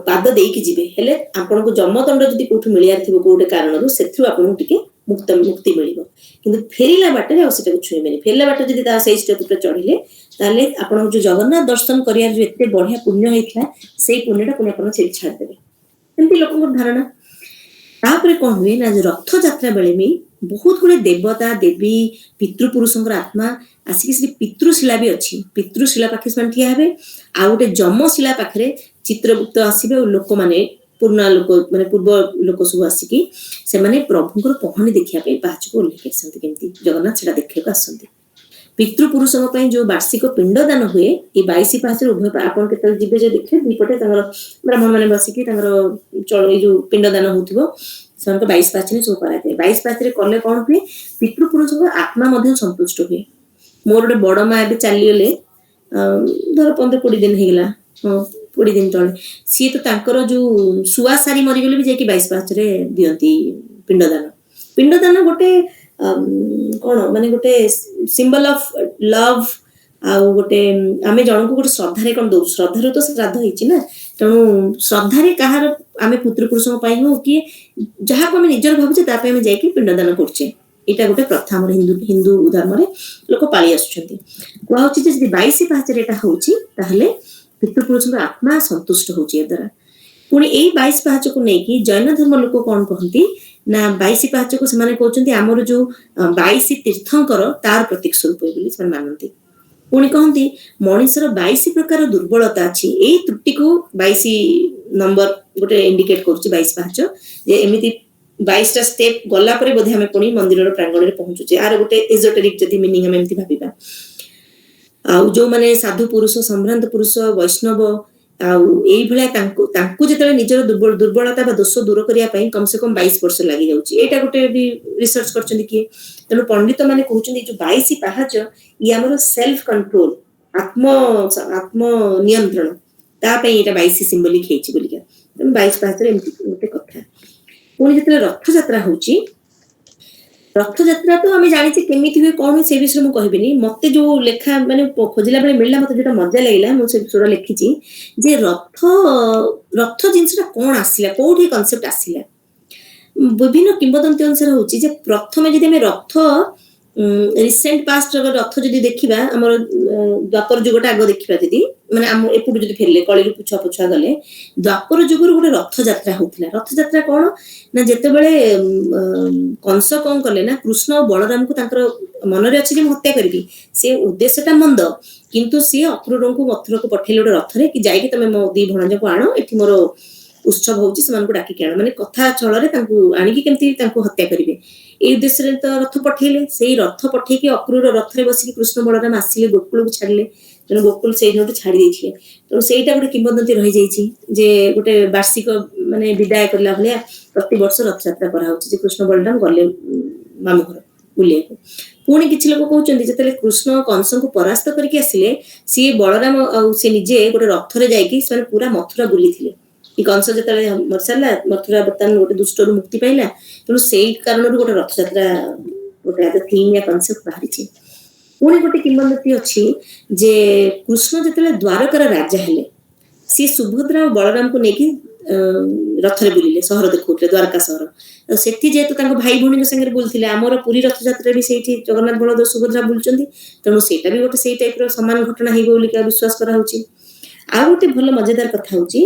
ପାଦ ଦେଇକି ଯିବେ। ହେଲେ ଆପଣଙ୍କୁ ଯମଦଣ୍ଡ ଯଦି କୋଉଠୁ ମିଳିବାର ଥିବ କୋଉ ଗୋଟେ କାରଣରୁ, ସେଥିରୁ ଆପଣଙ୍କୁ ଟିକେ ମୁକ୍ତି ମିଳିବ। କିନ୍ତୁ ଫେରିଲା ବାଟରେ ଆଉ ସେଟାକୁ ଛୁଇଁବେନି। ଫେରିଲା ବାଟରେ ଯଦି ତା ସେଇ ଷ୍ଟେପ୍ ଉପରେ ଚଢିଲେ, ତାହେଲେ ଆପଣଙ୍କୁ ଯୋଉ ଜଗନ୍ନାଥ ଦର୍ଶନ କରିବାର ଯୋଉ ଏତେ ବଢିଆ ପୁଣ୍ୟ ହେଇଥିଲା, ସେଇ ପୁଣ୍ୟଟା ପୁଣି ଆପଣ ସେଇଠି ଛାଡ଼ିଦେବେ। ଏମିତି ଲୋକଙ୍କର ଧାରଣା। ତାପରେ କଣ ହୁଏ ନା, ରଥଯାତ୍ରା ବେଳେ ବି ବହୁତ ଗୁଡେ ଦେବତା ଦେବୀ ପିତୃପୁରୁଷଙ୍କର ଆତ୍ମା ଆସିକି ସେଠି ପିତୃଶିଳା ବି ଅଛି, ପିତୃଶିଳା ପାଖରେ ସେମାନେ ଠିଆ ହେବେ। ଆଉ ଗୋଟେ ଯମଶିଳା ପାଖରେ ଚିତ୍ରଗୁପ୍ତ ଆସିବେ ଆଉ ଲୋକମାନେ ପୁରୁଣା ଲୋକ ମାନେ ପୂର୍ବ ଲୋକ ସବୁ ଆସିକି ସେମାନେ ପ୍ରଭୁଙ୍କର ପହଣ୍ଡି ଦେଖିବା ପାଇଁ ପାହାଚକୁ ଓହ୍ଲେଇକି ଆସନ୍ତି। କେମିତି ଜଗନ୍ନାଥ ସେଟା ଦେଖିବାକୁ ଆସନ୍ତି। ପିତୃପୁରୁଷଙ୍କ ପାଇଁ ଯୋଉ ବାର୍ଷିକ ପିଣ୍ଡଦାନ ହୁଏ, ଏଇ 22 ପାହାଚରେ ଉଭୟ ଆପଣ କେତେବେଳେ ଯିବେ ଯେ ଦେଖିବେ, ଦିପଟେ ତାଙ୍କର ବ୍ରାହ୍ମଣ ମାନେ ବସିକି ତାଙ୍କର ଏଇ ଯୋଉ ପିଣ୍ଡଦାନ ହଉଥିବ, ସେମାନଙ୍କ 22 ପାହାଚରେ ସବୁ କରାଯାଏ। 22 ପାହାଚରେ କଲେ କଣ ହୁଏ, ପିତୃପୁରୁଷଙ୍କ ଆତ୍ମା ମଧ୍ୟ ସନ୍ତୁଷ୍ଟ ହୁଏ। ମୋର ଗୋଟେ ବଡ ମା ଏବେ ଚାଲିଗଲେ, ଧର 15-20 ଦିନ ହେଇଗଲା, 20 ଦିନ ତଳେ। ସିଏ ତ ତାଙ୍କର ଯୋଉ ଶୁଆ ସାରି ମରିଗଲେ ବି ଯାଇକି 22 ପାହାଚରେ ଦିଅନ୍ତି ପିଣ୍ଡଦାନ। ପିଣ୍ଡଦାନ ଗୋଟେ କଣ ମାନେ ଗୋଟେ ସିମ୍ବଲ ଅଫ ଲଭ, ଆଉ ଗୋଟେ ଆମେ ଜଣଙ୍କୁ ଗୋଟେ ଶ୍ରଦ୍ଧାରେ କଣ ଦଉଛୁ, ଶ୍ରଦ୍ଧାରୁ ତ ଶ୍ରାଦ୍ଧ ହେଇଛି ନା। ତେଣୁ ଶ୍ରଦ୍ଧାରେ କାହାର ଆମେ ପିତୃପୁରୁଷଙ୍କ ପାଇଁ ହଉ କି ଯାହାକୁ ଆମେ ନିଜର ଭାବୁଛେ ତା ପାଇଁ ଆମେ ଯାଇକି ପିଣ୍ଡଦାନ କରୁଛେ। ଏଇଟା ଗୋଟେ ପ୍ରଥା ଆମର ହିନ୍ଦୁ ଧର୍ମରେ ଲୋକ ପାଳି ଆସୁଛନ୍ତି। କୁହାହଉଛି ଯେ ଯଦି 22 ପାହାଚରେ ଏଟା ହଉଛି, ତାହେଲେ ପିତୃପୁରୁଷଙ୍କ ଆତ୍ମା ସନ୍ତୁଷ୍ଟ ହଉଛି ଏ ଦ୍ୱାରା। ପୁଣି ଏଇ 22 ପାହାଚକୁ ନେଇକି ଜୈନ ଧର୍ମ ଲୋକ କଣ କହନ୍ତି ନା, 22 ପାହାଚକୁ ସେମାନେ କହୁଛନ୍ତି ଆମର ଯୋଉ 22 ତୀର୍ଥଙ୍କର ତାର ପ୍ରତୀକ ସ୍ୱରୂପ ବୋଲି ସେମାନେ ମାନନ୍ତି। ପୁଣି କହନ୍ତି ମଣିଷର 22 ପ୍ରକାର ଦୁର୍ବଳତା ଅଛି, ଏଇ ତ୍ରୁଟିକୁ 22 ନମ୍ବର ଗୋଟେ ଇଣ୍ଡିକେଟ କରୁଛି 22 ପାହାଚ, ଯେ ଏମିତି 22ଟା ଷ୍ଟେପ ଗଲା ପରେ ବୋଧେ ଆମେ ପୁଣି ମନ୍ଦିରର ପ୍ରାଙ୍ଗଣରେ ପହଞ୍ଚୁଛେ। ଆର ଗୋଟେ ଏଜୋଟେରିକ ଯଦି ମିନିଂ ଆମେ ଏମିତି ଭାବିବା। ଆଉ ଯୋଉମାନେ ସାଧୁ ପୁରୁଷ, ସମ୍ଭ୍ରାନ୍ତ ପୁରୁଷ, ବୈଷ୍ଣବ, ଆଉ ଏଇଭଳିଆ ତାଙ୍କୁ ଯେତେବେଳେ ନିଜର ଦୁର୍ବଳତା ବା ଦୋଷ ଦୂର କରିବା ପାଇଁ କମ ସେ କମ 22 ବର୍ଷ ଲାଗି ଯାଉଛି। ଏଇଟା ଗୋଟେ ବି ରିସର୍ଚ୍ଚ କରିଛନ୍ତି କିଏ। ତେଣୁ ପଣ୍ଡିତ ମାନେ କହୁଛନ୍ତି ଯୋଉ 22 ପାହାଚ ଇଏ ଆମର ସେଲ୍ଫ କଣ୍ଟ୍ରୋଲ, ଆତ୍ମ ନିୟନ୍ତ୍ରଣ, ତା ପାଇଁ ଏଇଟା 22 ସିମ୍ବଲିକ ହେଇଛି ବୋଲିକା। ତେଣୁ 22 ପାହାଚରେ ଏମିତି ଗୋଟେ କଥା। ପୁଣି ଯେତେବେଳେ ରଥଯାତ୍ରା ହଉଛି, ରଥଯାତ୍ରା ତ ଆମେ ଜାଣିଛେ କେମିତି ହୁଏ କଣ ହୁଏ ସେ ବିଷୟରେ ମୁଁ କହିବିନି। ମତେ ଯୋଉ ଲେଖା ମାନେ ଖୋଜିଲା ବେଳେ ମିଳିଲା, ମତେ ଯୋଉଟା ମଜା ଲାଗିଲା ମୁଁ ସେ ବିଷୟରେ ଲେଖିଛି ଯେ ରଥ ଜିନିଷଟା କଣ ଆସିଲା, କୋଉଠି କନସେପ୍ଟ ଆସିଲା। ବିଭିନ୍ନ କିମ୍ବଦନ୍ତୀ ଅନୁସାରେ ହଉଛି ଯେ ପ୍ରଥମେ ଯଦି ଆମେ ରଥ ରିସେଣ୍ଟ ପାଷ୍ଟ ରଥ ଯଦି ଦେଖିବା, ଆମର ଦ୍ୱାପର ଯୁଗଟା ଆଗ ଦେଖିବା, ଯଦି ମାନେ ଆମ ଏପଟୁ ଯଦି ଫେରିଲେ କଳିରୁ ପଛୁଆ ଗଲେ, ଦ୍ୱାପର ଯୁଗରୁ ଗୋଟେ ରଥଯାତ୍ରା ହଉଥିଲା। ରଥଯାତ୍ରା କଣ ନା, ଯେତେବେଳେ କଂସ କଣ କଲେ ନା, କୃଷ୍ଣ ଆଉ ବଳରାମଙ୍କୁ ତାଙ୍କର ମନରେ ଅଛି ଯେ ମୁଁ ହତ୍ୟା କରିବି, ସେ ଉଦ୍ଦେଶ୍ୟଟା ମନ୍ଦ, କିନ୍ତୁ ସିଏ ଅକ୍ରୁରଙ୍କୁ ମଥୁରାକୁ ପଠେଇଲେ ଗୋଟେ ରଥରେ କି ଯାଇକି ତମେ ମୋ 2 ଭଣଜାକୁ ଆଣ, ଏଠି ମୋର ଉତ୍ସବ ହଉଛି, ସେମାନଙ୍କୁ ଡାକିକି ଆଣ, ମାନେ କଥା ଛଳରେ ତାଙ୍କୁ ଆଣିକି କେମିତି ତାଙ୍କୁ ହତ୍ୟା କରିବେ, ଏଇ ଉଦ୍ଦେଶ୍ୟରେ ତ ରଥ ପଠେଇଲେ। ସେଇ ରଥ ପଠେଇକି ଅକ୍ରୁର ରଥରେ ବସିକି କୃଷ୍ଣ ବଳରାମ ଆସିଲେ, ଗୋକୁଳକୁ ଛାଡିଲେ। ତେଣୁ ଗୋକୁଳ ସେଇଦିନଠୁ ଛାଡି ଦେଇଥିଲେ। ତେଣୁ ସେଇଟା ଗୋଟେ କିମ୍ବଦନ୍ତୀ ରହିଯାଇଛି ଯେ ଗୋଟେ ବାର୍ଷିକ ମାନେ ବିଦାୟ କଲା ଭଳିଆ ପ୍ରତିବର୍ଷ ରଥଯାତ୍ରା କରାହଉଛି, ଯେ କୃଷ୍ଣ ବଳରାମ ଗଲେ ମାମୁଁ ଘର ବୁଲିବାକୁ। ପୁଣି କିଛି ଲୋକ କହୁଛନ୍ତି ଯେତେବେଳେ କୃଷ୍ଣ କଂସଙ୍କୁ ପରାସ୍ତ କରିକି ଆସିଲେ, ସିଏ ବଳରାମ ଆଉ ସେ ନିଜେ ଗୋଟେ ରଥରେ ଯାଇକି ସେମାନେ ପୁରା ମଥୁରା ବୁଲିଥିଲେ। କି କଂସ ଯେତେବେଳେ ମରିସାରିଲା, ମଥୁରା ବର୍ତ୍ତମାନ ଗୋଟେ ଦୁଷ୍ଟରୁ ମୁକ୍ତି ପାଇଲା। ତେଣୁ ସେଇ କାରଣରୁ ଗୋଟେ ରଥଯାତ୍ରା ଗୋଟେ ଥିମ୍ ୟା କନସେପ୍ଟ ବାହାରିଛି। ପୁଣି ଗୋଟେ କିମ୍ବଦନ୍ତୀ ଅଛି ଯେ କୃଷ୍ଣ ଯେତେବେଳେ ଦ୍ୱାରକାର ରାଜା ହେଲେ, ସିଏ ସୁଭଦ୍ରା ଆଉ ବଳରାମକୁ ନେଇକି ରଥରେ ବୁଲିଲେ, ସହର ଦେଖଉଥିଲେ, ଦ୍ୱାରକା ସହର। ସେଠି ଯେହେତୁ ତାଙ୍କ ଭାଇ ଭଉଣୀଙ୍କ ସାଙ୍ଗରେ ବୁଲିଥିଲେ, ଆମର ପୁରୀ ରଥଯାତ୍ରା ବି ସେଇଠି ଜଗନ୍ନାଥ ବଳଦେବ ସୁଭଦ୍ରା ବୁଲୁଛନ୍ତି, ତେଣୁ ସେଇଟା ବି ଗୋଟେ ସେଇ ଟାଇପର ସମାନ ଘଟଣା ହେଇବ ବୋଲି ବିଶ୍ୱାସ କରାହଉଛି। ଆଉ ଗୋଟେ ଭଲ ମଜାଦାର କଥା ହଉଛି,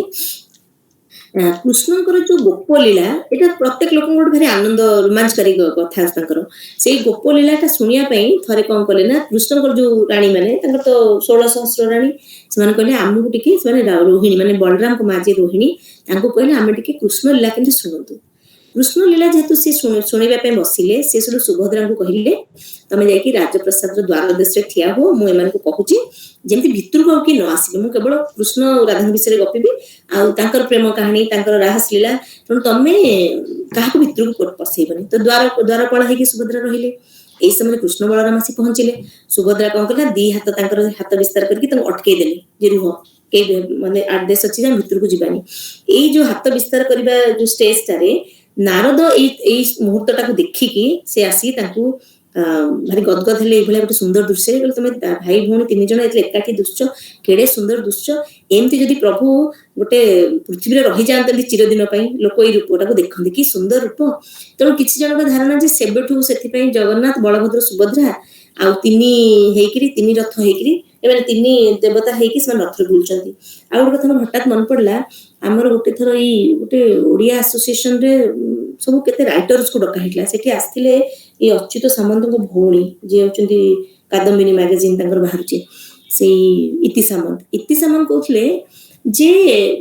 କୃଷ୍ଣଙ୍କର ଯୋଉ ଗୋପ ଲୀଳା, ଏଇଟା ପ୍ରତ୍ୟେକ ଲୋକଙ୍କ ଗୋଟେ ଭାରି ଆନନ୍ଦ ରୋମାଞ୍ଚକାରୀ କଥା ତାଙ୍କର। ସେଇ ଗୋପ ଲୀଳାଟା ଶୁଣିବା ପାଇଁ ଥରେ କଣ କଲେ ନା, କୃଷ୍ଣଙ୍କର ଯୋଉ ରାଣୀ ମାନେ, ତାଙ୍କର ତ 16 ସହସ୍ର ରାଣୀ, ସେମାନେ କହିଲେ ଆମକୁ ଟିକେ, ସେମାନେ ରୋହିଣୀ ମାନେ ବଳରାମଙ୍କ ମା ଯିଏ ରୋହିଣୀ, ତାଙ୍କୁ କହିଲେ ଆମେ ଟିକେ କୃଷ୍ଣ ଲୀଳା କେମିତି ଶୁଣନ୍ତୁ। କୃଷ୍ଣ ଲୀଳା ଯେହେତୁ ସେ ଶୁଣିବା ପାଇଁ ବସିଲେ, ସେ ସବୁ ସୁଭଦ୍ରାଙ୍କୁ କହିଲେ ତମେ ଯାଇକି ରାଜପ୍ରସାଦର ଦ୍ୱାର ଦେଶରେ ଠିଆ ହୁଅ, ମୁଁ ଏମାନଙ୍କୁ କହୁଛି ଯେମିତି ଭିତରକୁ ଆଉ କିଏ ନ ଆସିବେ, ମୁଁ କେବଳ କୃଷ୍ଣ ରାଧାଙ୍କ ବିଷୟରେ ଗପିବି, ଆଉ ତାଙ୍କର ପ୍ରେମ କାହାଣୀ, ତାଙ୍କର ରାହସ ଲୀଳା, ତେଣୁ ତମେ କାହାକୁ ଭିତରକୁ ପଶେଇବନି। ତ ଦ୍ୱାରପାଳ ହେଇକି ସୁଭଦ୍ରା ରହିଲେ। ଏଇ ସମୟରେ କୃଷ୍ଣ ବଳରାମ ଆସି ପହଞ୍ଚିଲେ। ସୁଭଦ୍ରା କଣ କଲା, ଦି ହାତ ତାଙ୍କର ହାତ ବିସ୍ତାର କରିକି ତାଙ୍କୁ ଅଟକେଇ ଦେଲେ, ଯେ ରୁହ, କେହି ମାନେ ଆଦେଶ ଅଛି ଯେ ଭିତରକୁ ଯିବାନି। ଏଇ ଯୋଉ ହାତ ବିସ୍ତାର କରିବା ଯୋଉ ଷ୍ଟେଜଟାରେ ନାରଦ ଏଇ ମୁହୂର୍ତ୍ତଟାକୁ ଦେଖିକି ସେ ଆସିକି ତାଙ୍କୁ ଭାରି ଗଦଗଦ ହେଲେ, ଏଇଭଳିଆ ଗୋଟେ ସୁନ୍ଦର ଦୃଶ୍ୟରେ, କହିଲେ ତମେ ଭାଇ ଭଉଣୀ 3 ଜଣ ଏଥିରେ ଏକାଠି ଦୁଶ୍ଚ, କେଡେ ସୁନ୍ଦର ଦୁଶ୍ଚ, ଏମିତି ଯଦି ପ୍ରଭୁ ଗୋଟେ ପୃଥିବୀରେ ରହିଯାଆନ୍ତି ଚିରଦିନ ପାଇଁ, ଲୋକ ଏଇ ରୂପଟାକୁ ଦେଖନ୍ତି, କି ସୁନ୍ଦର ରୂପ। ତେଣୁ କିଛି ଜଣଙ୍କ ଧାରଣା ଯେ ସେବେଠୁ ସେଥିପାଇଁ ଜଗନ୍ନାଥ, ବଳଭଦ୍ର, ସୁଭଦ୍ରା ଆଉ 3 ରଥ ହେଇକିରି, ଏମାନେ 3 ଦେବତା ହେଇକି ସେମାନେ ରଥରେ ବୁଲୁଛନ୍ତି। ଆଉ ଗୋଟେ କଥା ମୋର ହଠାତ୍ ମନେ ପଡିଲା, ଆମର ଗୋଟେ ଥର ଏଇ ଗୋଟେ ଓଡିଆ ଆସୋସିଏସନରେ ସବୁ କେତେ ରାଇଟର୍ସକୁ ଡକା ହେଇଥିଲା। ସେଠି ଆସିଥିଲେ ଏଇ ଅଚ୍ୟୁତ ସାମନ୍ତଙ୍କ ଭଉଣୀ, ଯିଏ ହଉଛନ୍ତି କାଦମ୍ବିନୀ ମ୍ୟାଗାଜିନ୍ ତାଙ୍କର ବାହାରୁଛି, ସେଇ ଇତି ସାମନ୍ତ କହୁଥିଲେ ଯେ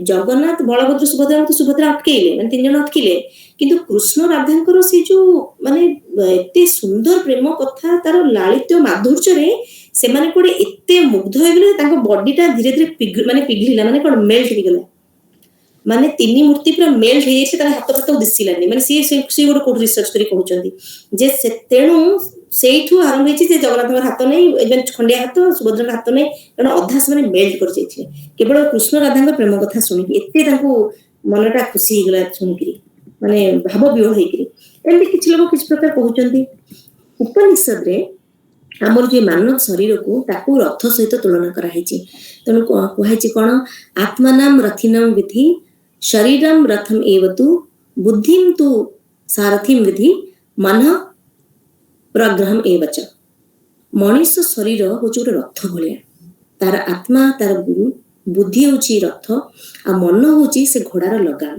ଜଗନ୍ନାଥ, ବଳଭଦ୍ର, ସୁଭଦ୍ରା ଅଟକେଇଲେ, ମାନେ 3 ଜଣ ଅଟକିଲେ, କିନ୍ତୁ କୃଷ୍ଣ ରାଧାଙ୍କର ସେ ଯୋଉ ମାନେ ଏତେ ସୁନ୍ଦର ପ୍ରେମ କଥା, ତାର ଲାଳିତ୍ୟ ମାଧୁର୍ଯ୍ୟରେ ସେମାନେ କୋଉଠି ଏତେ ମୁଗ୍ଧ ହେଇଗଲେ, ତାଙ୍କ ବଡିଟା ଧୀରେ ଧୀରେ ପିଘଳିଲା, ମାନେ କଣ ମେଲ୍ଟ ହେଇଗଲା, ମାନେ 3 ମୂର୍ତ୍ତି ପୁରା ମେଲ୍ଟ ହେଇଯାଇଛି, ତାଙ୍କ ହାତ ଫାତ ଦିଶିଲାନି। ମାନେ ସିଏ ଗୋଟେ କୋଉଠି ରିସର୍ଚ୍ଚ କରି କହୁଛନ୍ତି ଯେ ତେଣୁ ସେଇଠୁ ଆରମ୍ଭ ହେଇଛି ଯେ ଜଗନ୍ନାଥଙ୍କର ହାତ ନାହିଁ, ଏବେ ଖଣ୍ଡିଆ ହାତ, ସୁଭଦ୍ରାଙ୍କ ହାତ ନାହିଁ, କାରଣ ଅଧା ସେମାନେ ମେଲ୍ଟ କରିଯାଇଥିଲେ କେବଳ କୃଷ୍ଣ ରାଧାଙ୍କ ପ୍ରେମ କଥା ଶୁଣିକି। ଏତେ ତାଙ୍କୁ ମନଟା ଖୁସି ହେଇଗଲା ଶୁଣିକିରି, ମାନେ ଭାବ ବିହ୍ୱଳ ହେଇକିରି। ଏମିତି କିଛି ଲୋକ କିଛି ପ୍ରକାର କହୁଛନ୍ତି। ଉପନିଷଦରେ ଆମର ଯେ ମାନବ ଶରୀରକୁ, ତାକୁ ରଥ ସହିତ ତୁଳନା କରାହେଇଛି। ତେଣୁ କୁହାଯାଇଛି କଣ, ଆତ୍ମନାମ ରଥିନମ ବିଧି, ଶରୀରମ ରଥମ ଏବତୁ, ବୁଦ୍ଧିମ ତୁ ସାରଥିମ ବିଧି, ମନ ପ୍ରଗ୍ରହମ ଏବଚ। ମଣିଷ ଶରୀର ହଉଛି ଗୋଟେ ରଥ ଭଳିଆ, ତାର ଆତ୍ମା ତାର ଗୁରୁ, ବୁଦ୍ଧି ହଉଛି ରଥ, ଆଉ ମନ ହଉଛି ସେ ଘୋଡାର ଲଗାମ।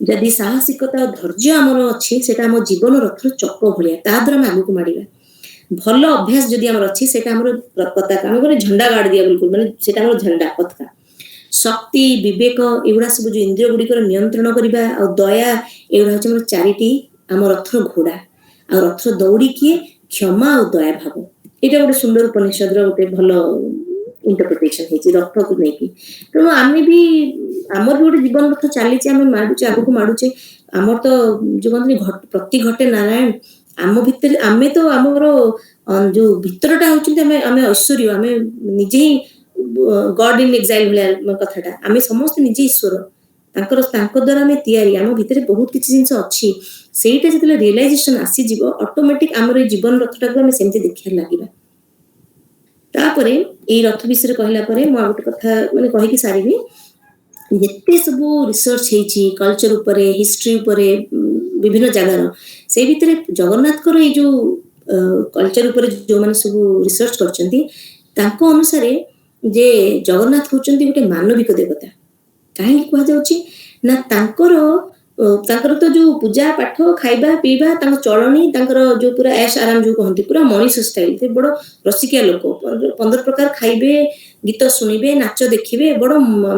ଯଦି ସାହସିକତା ଓ ଧୈର୍ଯ୍ୟ ଆମର ଅଛି, ସେଟା ଆମ ଜୀବନ ରଥର ଚକ ଭଳିଆ, ତା ଦ୍ୱାରା ଆମେ ଆଗକୁ ମାଡ଼ିବା। ଭଲ ଅଭ୍ୟାସ ଯଦି ଆମର ଅଛି, ସେଟା ଆମର ପତାକା, ଆମେ ଗୋଟେ ଝଣ୍ଡା ଗାଡି ଦିଆ ବୋଲି, ମାନେ ସେଟା ଆମର ଝଣ୍ଡା ପତାକା। ଶକ୍ତି, ବିବେକ, ଏଗୁଡା ସବୁ ଯୋଉ ଇନ୍ଦ୍ରିୟ ଗୁଡ଼ିକର ନିୟନ୍ତ୍ରଣ କରିବା, ଆଉ ଦୟା, ଏଗୁଡା ହଉଛି ଆମର 4ଟି ଆମ ରଥର ଘୋଡା। ଆଉ ରଥର ଦୌଡ଼ି କିଏ, କ୍ଷମା ଆଉ ଦୟା ଭାବ। ଏଇଟା ଗୋଟେ ସୁନ୍ଦର ଉପନିଷଦର ଗୋଟେ ଭଲ ଇଣ୍ଟରପ୍ରିଟେସନ ହେଇଛି ରଥକୁ ନେଇକି। ତେଣୁ ଆମେ ବି, ଆମର ବି ଗୋଟେ ଜୀବନ ରଥ ଚାଲିଛି, ଆମେ ମାଡୁଛେ, ଆଗକୁ ମାଡୁଛେ। ଆମର ତ ଯୋଉ କହନ୍ତି ପ୍ରତି ଘଟେ ନାରାୟଣ, ଆମ ଭିତରେ ଆମେ ତ ଆମର ଯୋଉ ଭିତରଟା ହଉଛନ୍ତି ଆମେ ଐଶ୍ୱର୍ଯ୍ୟ, ଆମେ ନିଜେ ହିଁ ଗଡ ଇନ୍ ଏକ୍ସାଇଲ୍ ଭଳିଆ କଥାଟା, ଆମେ ସମସ୍ତେ ନିଜେ ଈଶ୍ୱର, ତାଙ୍କ ଦ୍ୱାରା ଆମେ ତିଆରି। ଆମ ଭିତରେ ବହୁତ କିଛି ଜିନିଷ ଅଛି, ସେଇଟା ଯେତେବେଳେ ରିଏଲାଇଜେସନ ଆସିଯିବ, ଅଟୋମେଟିକ ଆମର ଏଇ ଜୀବନ ରଥଟାକୁ ଆମେ ସେମିତି ଦେଖିବାକୁ ଲାଗିବା। ତାପରେ ଏଇ ରଥ ବିଷୟରେ କହିଲା ପରେ ମୁଁ ଆଉ ଗୋଟେ କଥା ମାନେ କହିକି ସାରିବି। ଯେତେ ସବୁ ରିସର୍ଚ୍ଚ ହେଇଛି କଲଚର ଉପରେ, ହିଷ୍ଟ୍ରି ଉପରେ, ବିଭିନ୍ନ ଜାଗାର, ସେଇ ଭିତରେ ଜଗନ୍ନାଥଙ୍କର ଏଇ ଯୋଉ କଲଚର ଉପରେ ଯୋଉମାନେ ସବୁ ରିସର୍ଚ୍ଚ କରିଛନ୍ତି, ତାଙ୍କ ଅନୁସାରେ ଯେ ଜଗନ୍ନାଥ ହଉଛନ୍ତି ଗୋଟେ ମାନବିକ ଦେବତା। କାହିଁକି କୁହାଯାଉଛି ନା, ତାଙ୍କର ତ ଯୋଉ ପୂଜା ପାଠ, ଖାଇବା ପିଇବା, ତାଙ୍କ ଚଳଣି, ତାଙ୍କର ଯୋଉ ପୁରା ऐश आराम ଯୋଉ କହନ୍ତି, ପୁରା ମଣିଷ ଷ୍ଟାଇଲ। ସେ ବଡ ରସିକିଆ ଲୋକ, 15 ପ୍ରକାର ଖାଇବେ, ଗୀତ ଶୁଣିବେ, ନାଚ ଦେଖିବେ, ବଡ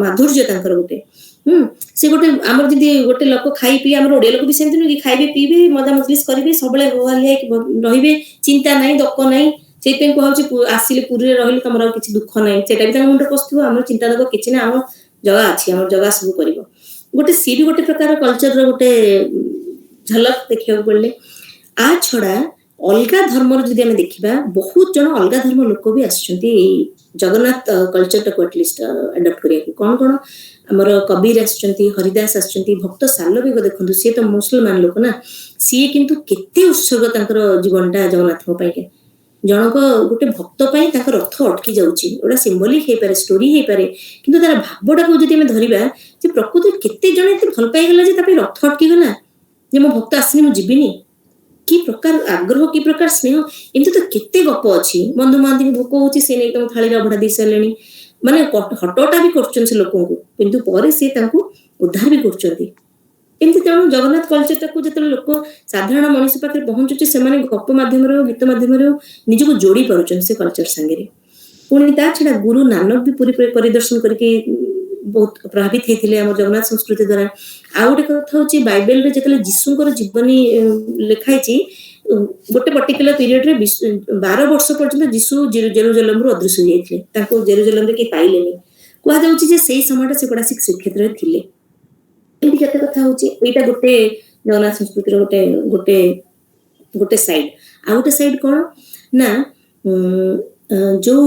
ମାଧୁର୍ଯ୍ୟ ତାଙ୍କର ଗୋଟେ। ସେ ଗୋଟେ ଆମର ଯଦି ଗୋଟେ ଲୋକ ଖାଇ ପିଇ, ଆମର ଓଡିଆ ଲୋକ ବି ସେମିତି ନୁହେଁ କି, ଖାଇବେ ପିଇବେ, ମଜା ମଜଲିସ କରିବେ, ସବୁବେଳେ ହୋହାଲି ହେଇକି ରହିବେ, ଚିନ୍ତା ନାହିଁ, ଦକ ନାହିଁ। ସେଇଥିପାଇଁ କୁହାଯାଉଛି ଆସିଲେ ପୁରୀରେ ରହିଲେ ତମର ଆଉ କିଛି ଦୁଃଖ ନାହିଁ, ସେଟା ବି ତାଙ୍କ ମୁଣ୍ଡରେ ପଶିଥିବ। ଆମର ଚିନ୍ତା ଦକ କିଛି ନାହିଁ, ଆମ ଜଗା ଅଛି, ଆମର ଜଗା ସବୁ କରିବ। ଗୋଟେ ସିଏ ବି ଗୋଟେ ପ୍ରକାର କଲଚରର ଗୋଟେ ଝଲକ ଦେଖିବାକୁ ପଡିଲେ। ଆ ଛଡା ଅଲଗା ଧର୍ମର ଯଦି ଆମେ ଦେଖିବା, ବହୁତ ଜଣ ଅଲଗା ଧର୍ମ ଲୋକ ବି ଆସିଛନ୍ତି ଏଇ ଜଗନ୍ନାଥ କଲଚରଟାକୁ ଆଟଲିଷ୍ଟ ଆଡପ୍ଟ କରିବାକୁ। କଣ କଣ, ଆମର କବୀର ଆସିଛନ୍ତି, ହରିଦାସ ଆସିଛନ୍ତି, ଭକ୍ତ ସାଲବେଗ ଦେଖନ୍ତୁ, ସିଏ ତ ମୁସଲମାନ ଲୋକ ନା, ସିଏ କିନ୍ତୁ କେତେ ଉତ୍ସର୍ଗ ତାଙ୍କର ଜୀବନଟା ଜଗନ୍ନାଥଙ୍କ ପାଇଁକା। ଜଣଙ୍କ ଗୋଟେ ଭକ୍ତ ପାଇଁ ତାଙ୍କ ରଥ ଅଟକି ଯାଉଛି, ଗୋଟେ ସିମ୍ବଲିକ ହେଇପାରେ, ଷ୍ଟୋରି ହେଇପାରେ, କିନ୍ତୁ ତାର ଭାବଟାକୁ ଯଦି ଆମେ ଧରିବା ଯେ ପ୍ରକୃତରେ କେତେ ଜଣ ଏତେ ଭଲ ପାଇଗଲା ଯେ ତା ପାଇଁ ରଥ ଅଟକିଗଲା, ଯେ ମୋ ଭକ୍ତ ଆସିନି ମୁଁ ଯିବିନି। କି ପ୍ରକାର ଆଗ୍ରହ, କି ପ୍ରକାର ସ୍ନେହ। ଏମିତି ତ କେତେ ଗପ ଅଛି। ବନ୍ଧୁ ମହାନ୍ତିଙ୍କୁ ଭୋକ ହଉଛି, ସେ ନେଇ ତାଙ୍କ ଥାଳିରେ ଅଭଡ଼ା ଦେଇ ସାରିଲେଣି, ମାନେ ହଟଟା ବି କରୁଛନ୍ତି ସେ ଲୋକଙ୍କୁ, କିନ୍ତୁ ପରେ ସେ ତାଙ୍କୁ ଉଦ୍ଧାର ବି କରୁଛନ୍ତି। ଏମିତି ତେଣୁ ଜଗନ୍ନାଥ କଲଚରଟାକୁ ଯେତେବେଳେ ଲୋକ ସାଧାରଣ ମଣିଷ ପାଖରେ ପହଞ୍ଚୁଛି, ସେମାନେ ଗପ ମାଧ୍ୟମରେ ହଉ, ଗୀତ ମାଧ୍ୟମରେ ହଉ ନିଜକୁ ଯୋଡ଼ି ପାରୁଛନ୍ତି ସେ କଲଚର ସାଙ୍ଗରେ। ପୁଣି ତା ଛଡ଼ା ଗୁରୁ ନାନକ ବି ପୁରୀ ପରିଦର୍ଶନ କରିକି ବହୁତ ପ୍ରଭାବିତ ହେଇଥିଲେ ଆମ ଜଗନ୍ନାଥ ସଂସ୍କୃତି ଦ୍ୱାରା। ଆଉ ଗୋଟେ କଥା ହଉଛି, ବାଇବେଲରେ ଯେତେବେଳେ ଯୀଶୁଙ୍କର ଜୀବନୀ ଲେଖା ହେଇଛି, ଗୋଟେ ପର୍ଟିକୁଲାର ପିରିୟଡରେ 12 ବର୍ଷ ପର୍ଯ୍ୟନ୍ତ ଯୀଶୁ ଜେରୁଜେଲମରୁ ଅଦୃଶ୍ୟ ହେଇଯାଇଥିଲେ, ତାଙ୍କୁ ଜେରୁଜେଲମରେ କେହି ପାଇଲେନି। କୁହାଯାଉଛି ଯେ ସେଇ ସମୟଟା ସେ ଗୁଡ଼ା ଶ୍ରୀକ୍ଷେତ୍ରରେ ଥିଲେ। ଏମିତି କେତେ କଥା ହଉଛି। ଏଇଟା ଗୋଟେ ଜଗନ୍ନାଥ ସଂସ୍କୃତିର ଗୋଟେ ଗୋଟେ ଗୋଟେ ସାଇଡ। ଆଉ ଗୋଟେ ସାଇଡ କଣ ନା, ଯୋଉ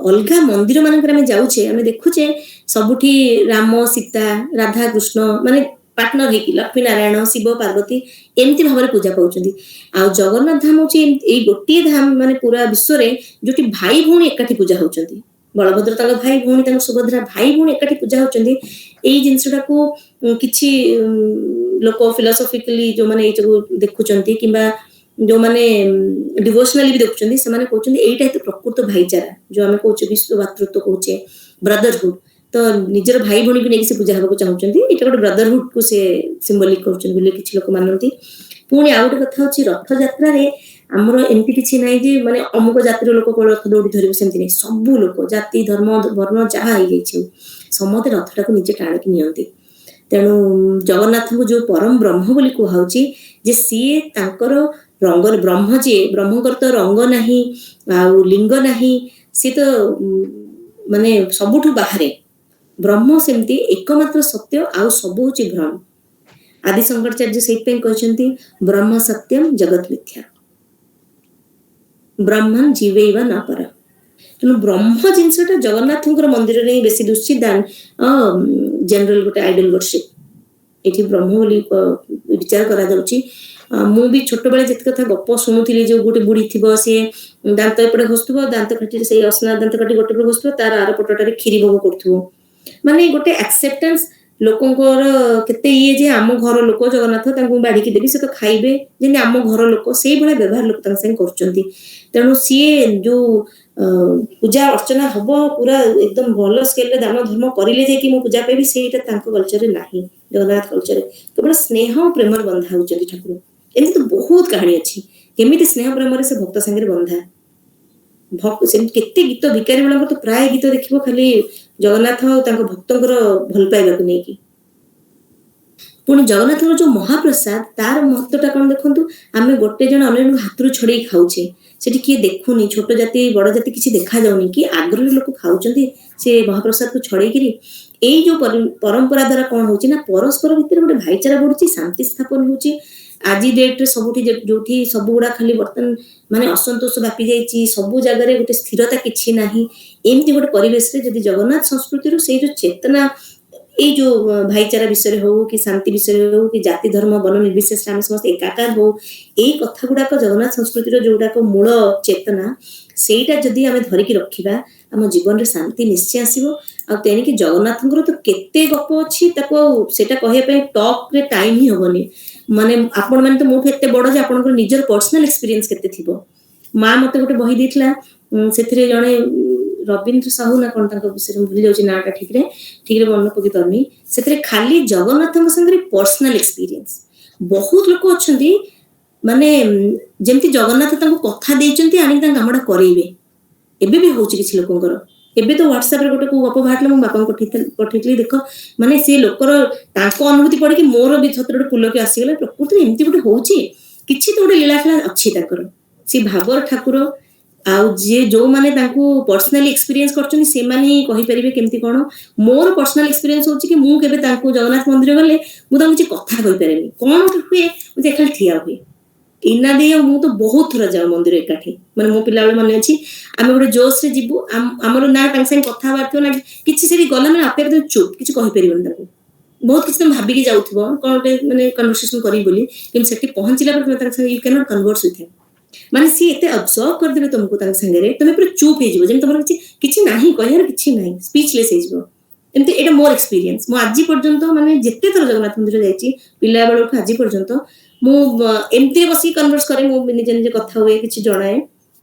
ଅଲଗା ମନ୍ଦିର ମାନଙ୍କରେ ଆମେ ଯାଉଛେ, ଆମେ ଦେଖୁଛେ ସବୁଠି ରାମ ସୀତା ରାଧା କୃଷ୍ଣ ମାନେ ପାର୍ଟନର ହେଇକି ଲକ୍ଷ୍ମୀ ନାରାୟଣ ଶିବ ପାର୍ବତୀ ଏମିତି ଭାବରେ ପୂଜା ପାଉଛନ୍ତି। ଆଉ ଜଗନ୍ନାଥ ଧାମ ହଉଛି ଏଇ ଗୋଟିଏ ଧାମ ମାନେ ପୁରା ବିଶ୍ୱରେ ଯୋଉଠି ଭାଇ ଭଉଣୀ ଏକାଠି ପୂଜା ହଉଛନ୍ତି। ବଳଭଦ୍ର ତାଙ୍କ ଭାଇ ଭଉଣୀ, ତାଙ୍କ ସୁଭଦ୍ରା ଭାଇ ଭଉଣୀ ଏକାଠି ପୂଜା ହଉଛନ୍ତି। ଏଇ ଜିନିଷଟାକୁ କିଛି ଲୋକ ଫିଲୋସଫିକାଲି ଯୋଉମାନେ ଏଇ ସବୁ ଦେଖୁଛନ୍ତି, କିମ୍ବା ଯୋଉମାନେ ଡିଭୋସନାଲି ବି ଦେଖୁଛନ୍ତି, ସେମାନେ କହୁଛନ୍ତି ଏଇଟା ହେତୁ ପ୍ରକୃତ ଭାଇଚାରା, ଯୋଉ ଆମେ କହୁଛେ ବିଶ୍ୱ ଭାତୃତ୍ୱ କହୁଛେ, ବ୍ରଦରହୁଡ। ତ ନିଜର ଭାଇ ଭଉଣୀକୁ ନେଇକି ସେ ପୂଜା ହେବାକୁ ଚାହୁଁଛନ୍ତି, ଏଇଟା ଗୋଟେ ବ୍ରଦରହୁଡ କୁ ସେ ସିମ୍ବଲିକ କରୁଛନ୍ତି ବୋଲି କିଛି ଲୋକ ମାନନ୍ତି। ପୁଣି ଆଉ ଗୋଟେ କଥା ହଉଛି, ରଥଯାତ୍ରାରେ ଆମର ଏମିତି କିଛି ନାହିଁ ଯେ ମାନେ ଅମୁକ ଜାତିର ଲୋକ କୋଉ ରଥ ଦୌଡ଼ି ଧରିବ, ସେମିତି ନାହିଁ। ସବୁ ଲୋକ ଜାତି ଧର୍ମ ବର୍ଣ୍ଣ ଯାହା ହେଇଯାଇଛି ସମସ୍ତେ ରଥଟାକୁ ନିଜେ ଟାଣିକି ନିଅନ୍ତି। ତେଣୁ ଜଗନ୍ନାଥଙ୍କୁ ଯୋଉ ପରମ ବ୍ରହ୍ମ ବୋଲି କୁହାଉଛି, ଯେ ସିଏ ତାଙ୍କର ରଙ୍ଗ, ବ୍ରହ୍ମ ଯିଏ, ବ୍ରହ୍ମଙ୍କର ତ ରଙ୍ଗ ନାହିଁ ଆଉ ଲିଙ୍ଗ ନାହିଁ, ସିଏ ତ ମାନେ ସବୁଠୁ ବାହାରେ। ବ୍ରହ୍ମ ସେମିତି ଏକମାତ୍ର ସତ୍ୟ, ଆଉ ସବୁ ହଉଛି ଭ୍ରମ। ଆଦି ଶଙ୍କରାଚାର୍ଯ୍ୟ ସେଇଥିପାଇଁ କହିଛନ୍ତି ବ୍ରହ୍ମ ସତ୍ୟମ ଜଗତ ମିଥ୍ୟା, ବ୍ରହ୍ମନ୍ ଜୀବୈବ ନ ପର। ତେଣୁ ବ୍ରହ୍ମ ଜିନିଷଟା ଜଗନ୍ନାଥଙ୍କର ମନ୍ଦିରରେ ହିଁ ବେଶୀ ଦୁଶ୍ଚିତ ଦାନ ଜେନେରାଲ ଗୋଟେ ଆଇଡଲ ବର୍ସିପ। ଏଠି ବ୍ରହ୍ମ ବୋଲି ବିଚାର କରାଯାଉଛି। ମୁଁ ବି ଛୋଟବେଳେ ଯେତେ କଥା ଗପ ଶୁଣୁଥିଲି, ଯୋଉ ଗୋଟେ ବୁଢୀ ଥିବ, ସିଏ ଦାନ୍ତ ଏପଟେ ଘଷୁଥିବ, ଦାନ୍ତ କାଠିରେ ସେଇ ଅସନା ଦାନ୍ତ କାଠି ଗୋଟେ ପଟେ ଘଷୁଥିବ, ତାର ଆର ପଟଟାରେ କ୍ଷୀରି ଭୋଗ କରୁଥିବ। ମାନେ ଗୋଟେ ଆକ୍ସେପ୍ଟାନ୍ସ ଲୋକଙ୍କର କେତେ ଇଏ, ଯେ ଆମ ଘର ଲୋକ ଜଗନ୍ନାଥ, ତାଙ୍କୁ ବାଢିକି ଦେବି ସେ ତ ଖାଇବେ, ଯେମିତି ଆମ ଘର ଲୋକ ସେଇଭଳିଆ ବ୍ୟବହାର ଲୋକ ତାଙ୍କ ସାଙ୍ଗେ କରୁଛନ୍ତି। ତେଣୁ ସିଏ ଯୋଉ ପୂଜା ଅର୍ଚ୍ଚନା ହବ ପୁରା ଏକଦମ ଭଲ ସ୍କେଲରେ ଦାନ ଧର୍ମ କରିଲେ ଯାଇକି ମୁଁ ପୂଜା ପାଇବି, ସେଇଟା ତାଙ୍କ କଲଚରରେ ନାହିଁ। ଜଗନ୍ନାଥ କଲଚରରେ କେବଳ ସ୍ନେହ ପ୍ରେମରେ ବନ୍ଧା ହଉଛନ୍ତି ଠାକୁର। ଏମିତି ତ ବହୁତ କାହାଣୀ ଅଛି, କେମିତି ସ୍ନେହ ପ୍ରେମରେ ସେ ଭକ୍ତ ସାଙ୍ଗରେ ବନ୍ଧା। ସେମିତି କେତେ ଗୀତ, ଭିକାରୀ ମାନଙ୍କର ତ ପ୍ରାୟ ଗୀତ ଦେଖିବ ଖାଲି ଜଗନ୍ନାଥ ଆଉ ତାଙ୍କ ଭକ୍ତଙ୍କର ଭଲ ପାଇବାକୁ ନେଇକି। ପୁଣି ଜଗନ୍ନାଥଙ୍କର ଯୋଉ ମହାପ୍ରସାଦ, ତାର ମହତ୍ଵଟା କଣ ଦେଖନ୍ତୁ। ଆମେ ଗୋଟେ ଜଣ ଅନ୍ୟ ଜଣଙ୍କ ହାତରୁ ଛଡେଇ ଖାଉଛେ, ସେଠି କିଏ ଦେଖୁନି, ଛୋଟ ଜାତି ବଡ ଜାତି କିଛି ଦେଖାଯାଉନି, କି ଆଗ୍ରହୀ ଲୋକ ଖାଉଛନ୍ତି ସେ ମହାପ୍ରସାଦକୁ ଛଡେଇକିରି। ଏଇ ଯୋଉ ପରମ୍ପରା ଦ୍ଵାରା କଣ ହଉଛି ନା, ପରସ୍ପର ଭିତରେ ଗୋଟେ ଭାଇଚାରା ବଢୁଛି, ଶାନ୍ତି ସ୍ଥାପନ ହଉଛି। ଆଜି ଡେଟରେ ସବୁଠି ଯୋଉଠି ସବୁଗୁଡା ଖାଲି ବର୍ତ୍ତମାନ ମାନେ ଅସନ୍ତୋଷ ବ୍ୟାପି ଯାଇଛି, ସବୁ ଜାଗାରେ ଗୋଟେ ସ୍ଥିରତା କିଛି ନାହିଁ। ଏମିତି ଗୋଟେ ପରିବେଶରେ ଯଦି ଜଗନ୍ନାଥ ସଂସ୍କୃତିରୁ ସେଇ ଯୋଉ ଚେତନା, ଏଇ ଯୋଉ ଭାଇଚାରା ବିଷୟରେ ହଉ, କି ଶାନ୍ତି ବିଷୟରେ ହଉ, କି ଜାତି ଧର୍ମ ବର୍ଣ୍ଣ ନିର୍ବିଶେଷରେ ଆମେ ସମସ୍ତେ ଏକାକାର ହଉ, ଏଇ କଥା ଗୁଡାକ ଜଗନ୍ନାଥ ସଂସ୍କୃତିର ଯୋଉଟାକ ମୂଳ ଚେତନା, ସେଇଟା ଯଦି ଆମେ ଧରିକି ରଖିବା, ଆମ ଜୀବନରେ ଶାନ୍ତି ନିଶ୍ଚୟ ଆସିବ। ଆଉ ତେଣିକି ଜଗନ୍ନାଥଙ୍କର ତ କେତେ ଗପ ଅଛି, ତାକୁ ଆଉ ସେଇଟା କହିବା ପାଇଁ ଟକ୍ରେ ଟାଇମ ହିଁ ହବନି। ମାନେ ଆପଣ ମାନେ ତ ମୋଠୁ ଏତେ ବଡ ଯେ ଆପଣଙ୍କର ନିଜର ପର୍ସନାଲ ଏକ୍ସପିରିଏନ୍ସ କେତେ ଥିବ। ମା ମତେ ଗୋଟେ ବହି ଦେଇଥିଲା, ସେଥିରେ ଜଣେ ରବୀନ୍ଦ୍ର ସାହୁ ନା କଣ ତାଙ୍କ ବିଷୟରେ ମୁଁ ଭୁଲି ଯାଉଛି ନାଁଟା ଠିକରେ ମନେ ପକେଇ ପାରୁନି। ସେଥିରେ ଖାଲି ଜଗନ୍ନାଥଙ୍କ ସାଙ୍ଗରେ ପର୍ସନାଲ ଏକ୍ସପିରିଏନ୍ସ। ବହୁତ ଲୋକ ଅଛନ୍ତି ମାନେ ଯେମିତି ଜଗନ୍ନାଥ ତାଙ୍କୁ କଥା ଦେଇଛନ୍ତି ଆଣିକି ତାଙ୍କ କାମଟା କରେଇବେ। ଏବେ ବି ହଉଛି କିଛି ଲୋକଙ୍କର। ଏବେ ତ ହ୍ୱାଟ୍ସଆପରେ ଗୋଟେ କୋଉ ଗପ ବାହାରିଥିଲା, ମୋ ବାପାଙ୍କୁ ପଠେଇଥିଲି, ଦେଖ ମାନେ ସେ ଲୋକର ତାଙ୍କ ଅନୁଭୂତି ପଡିକି ମୋର ବି ସତରେ ଗୋଟେ ପୁଲକେ ଆସିଗଲା। ପ୍ରକୃତରେ ଏମିତି ଗୋଟେ ହଉଛି, କିଛି ତ ଗୋଟେ ଲୀଳାଖେଳା ଅଛି ତାଙ୍କର। ସେ ଭାବର ଠାକୁର। ଆଉ ଯିଏ ଯୋଉମାନେ ତାଙ୍କୁ ପର୍ସନାଲି ଏକ୍ସପିରିଏନ୍ସ କରିଛନ୍ତି, ସେମାନେ ହିଁ କହିପାରିବେ କେମିତି କଣ। ମୋର ପର୍ସନାଲ ଏକ୍ସପିରିଏନ୍ସ ହଉଛି କି ମୁଁ କେବେ ତାଙ୍କୁ ଜଗନ୍ନାଥ ମନ୍ଦିର ଗଲେ ମୁଁ ତାଙ୍କୁ କିଛି କଥା କହିପାରେନି, କଣ ଗୋଟେ ହୁଏ ମୁଁ ଖାଲି ଠିଆ ହୁଏ। ଇନା ଦେଇ ଆଉ ମୁଁ ତ ବହୁତ ଥର ଯାଉ ମନ୍ଦିର ଏକାଠି, ମାନେ ମୋ ପିଲାବେଳେ ମନେ ଅଛି, ଆମେ ଗୋଟେ ଜୋସରେ ଯିବୁ, ଆମର ନା ତାଙ୍କ ସାଙ୍ଗେ କଥା ହବାର ଥିବ ନା କିଛି, ସେଠି ଗଲା ମାନେ ଆପେ ଆପେ ଚୁପ୍, କିଛି କହିପାରିବନି ତାଙ୍କୁ। ବହୁତ କିଛି ତମେ ଭାବିକି ଯାଉଥିବ କଣ ଗୋଟେ ମାନେ କନଭରସେସନ କରିବି ବୋଲି, କିନ୍ତୁ ସେଠି ପହଞ୍ଚିଲା ପରେ ତାଙ୍କ ସାଙ୍ଗେ ୟୁ କ୍ୟାନଟ୍ କନଭର୍ସ ୱିଥ୍ ହିମ୍। ମାନେ ସିଏ ଏତେ ଅବଜର୍ଭ କରିଦେବେ ତମକୁ ତାଙ୍କ ସାଙ୍ଗରେ, ତମେ ପୁରା ଚୁପ୍ ହେଇଯିବ, ଯେମିତି ତମର କିଛି ନାହିଁ, କହିବାର କିଛି ନାହିଁ, ସ୍ପିଚଲେସ୍ ହେଇଯିବ। ଏମିତି ଏଇଟା ମୋର ଏକ୍ସପିରିଏନ୍ସ। ମୁଁ ଆଜି ପର୍ଯ୍ୟନ୍ତ ମାନେ ଯେତେ ଥର ଜଗନ୍ନାଥ ମନ୍ଦିର ଯାଇଛି ପିଲା ବେଳଠୁ ଆଜି ପର୍ଯ୍ୟନ୍ତ, ମୁଁ ଏମିତି ବସିକି କନଭର୍ସ କରେ, ମୁଁ ନିଜେ ନିଜେ କଥା ହୁଏ, କିଛି ଜଣାଏ,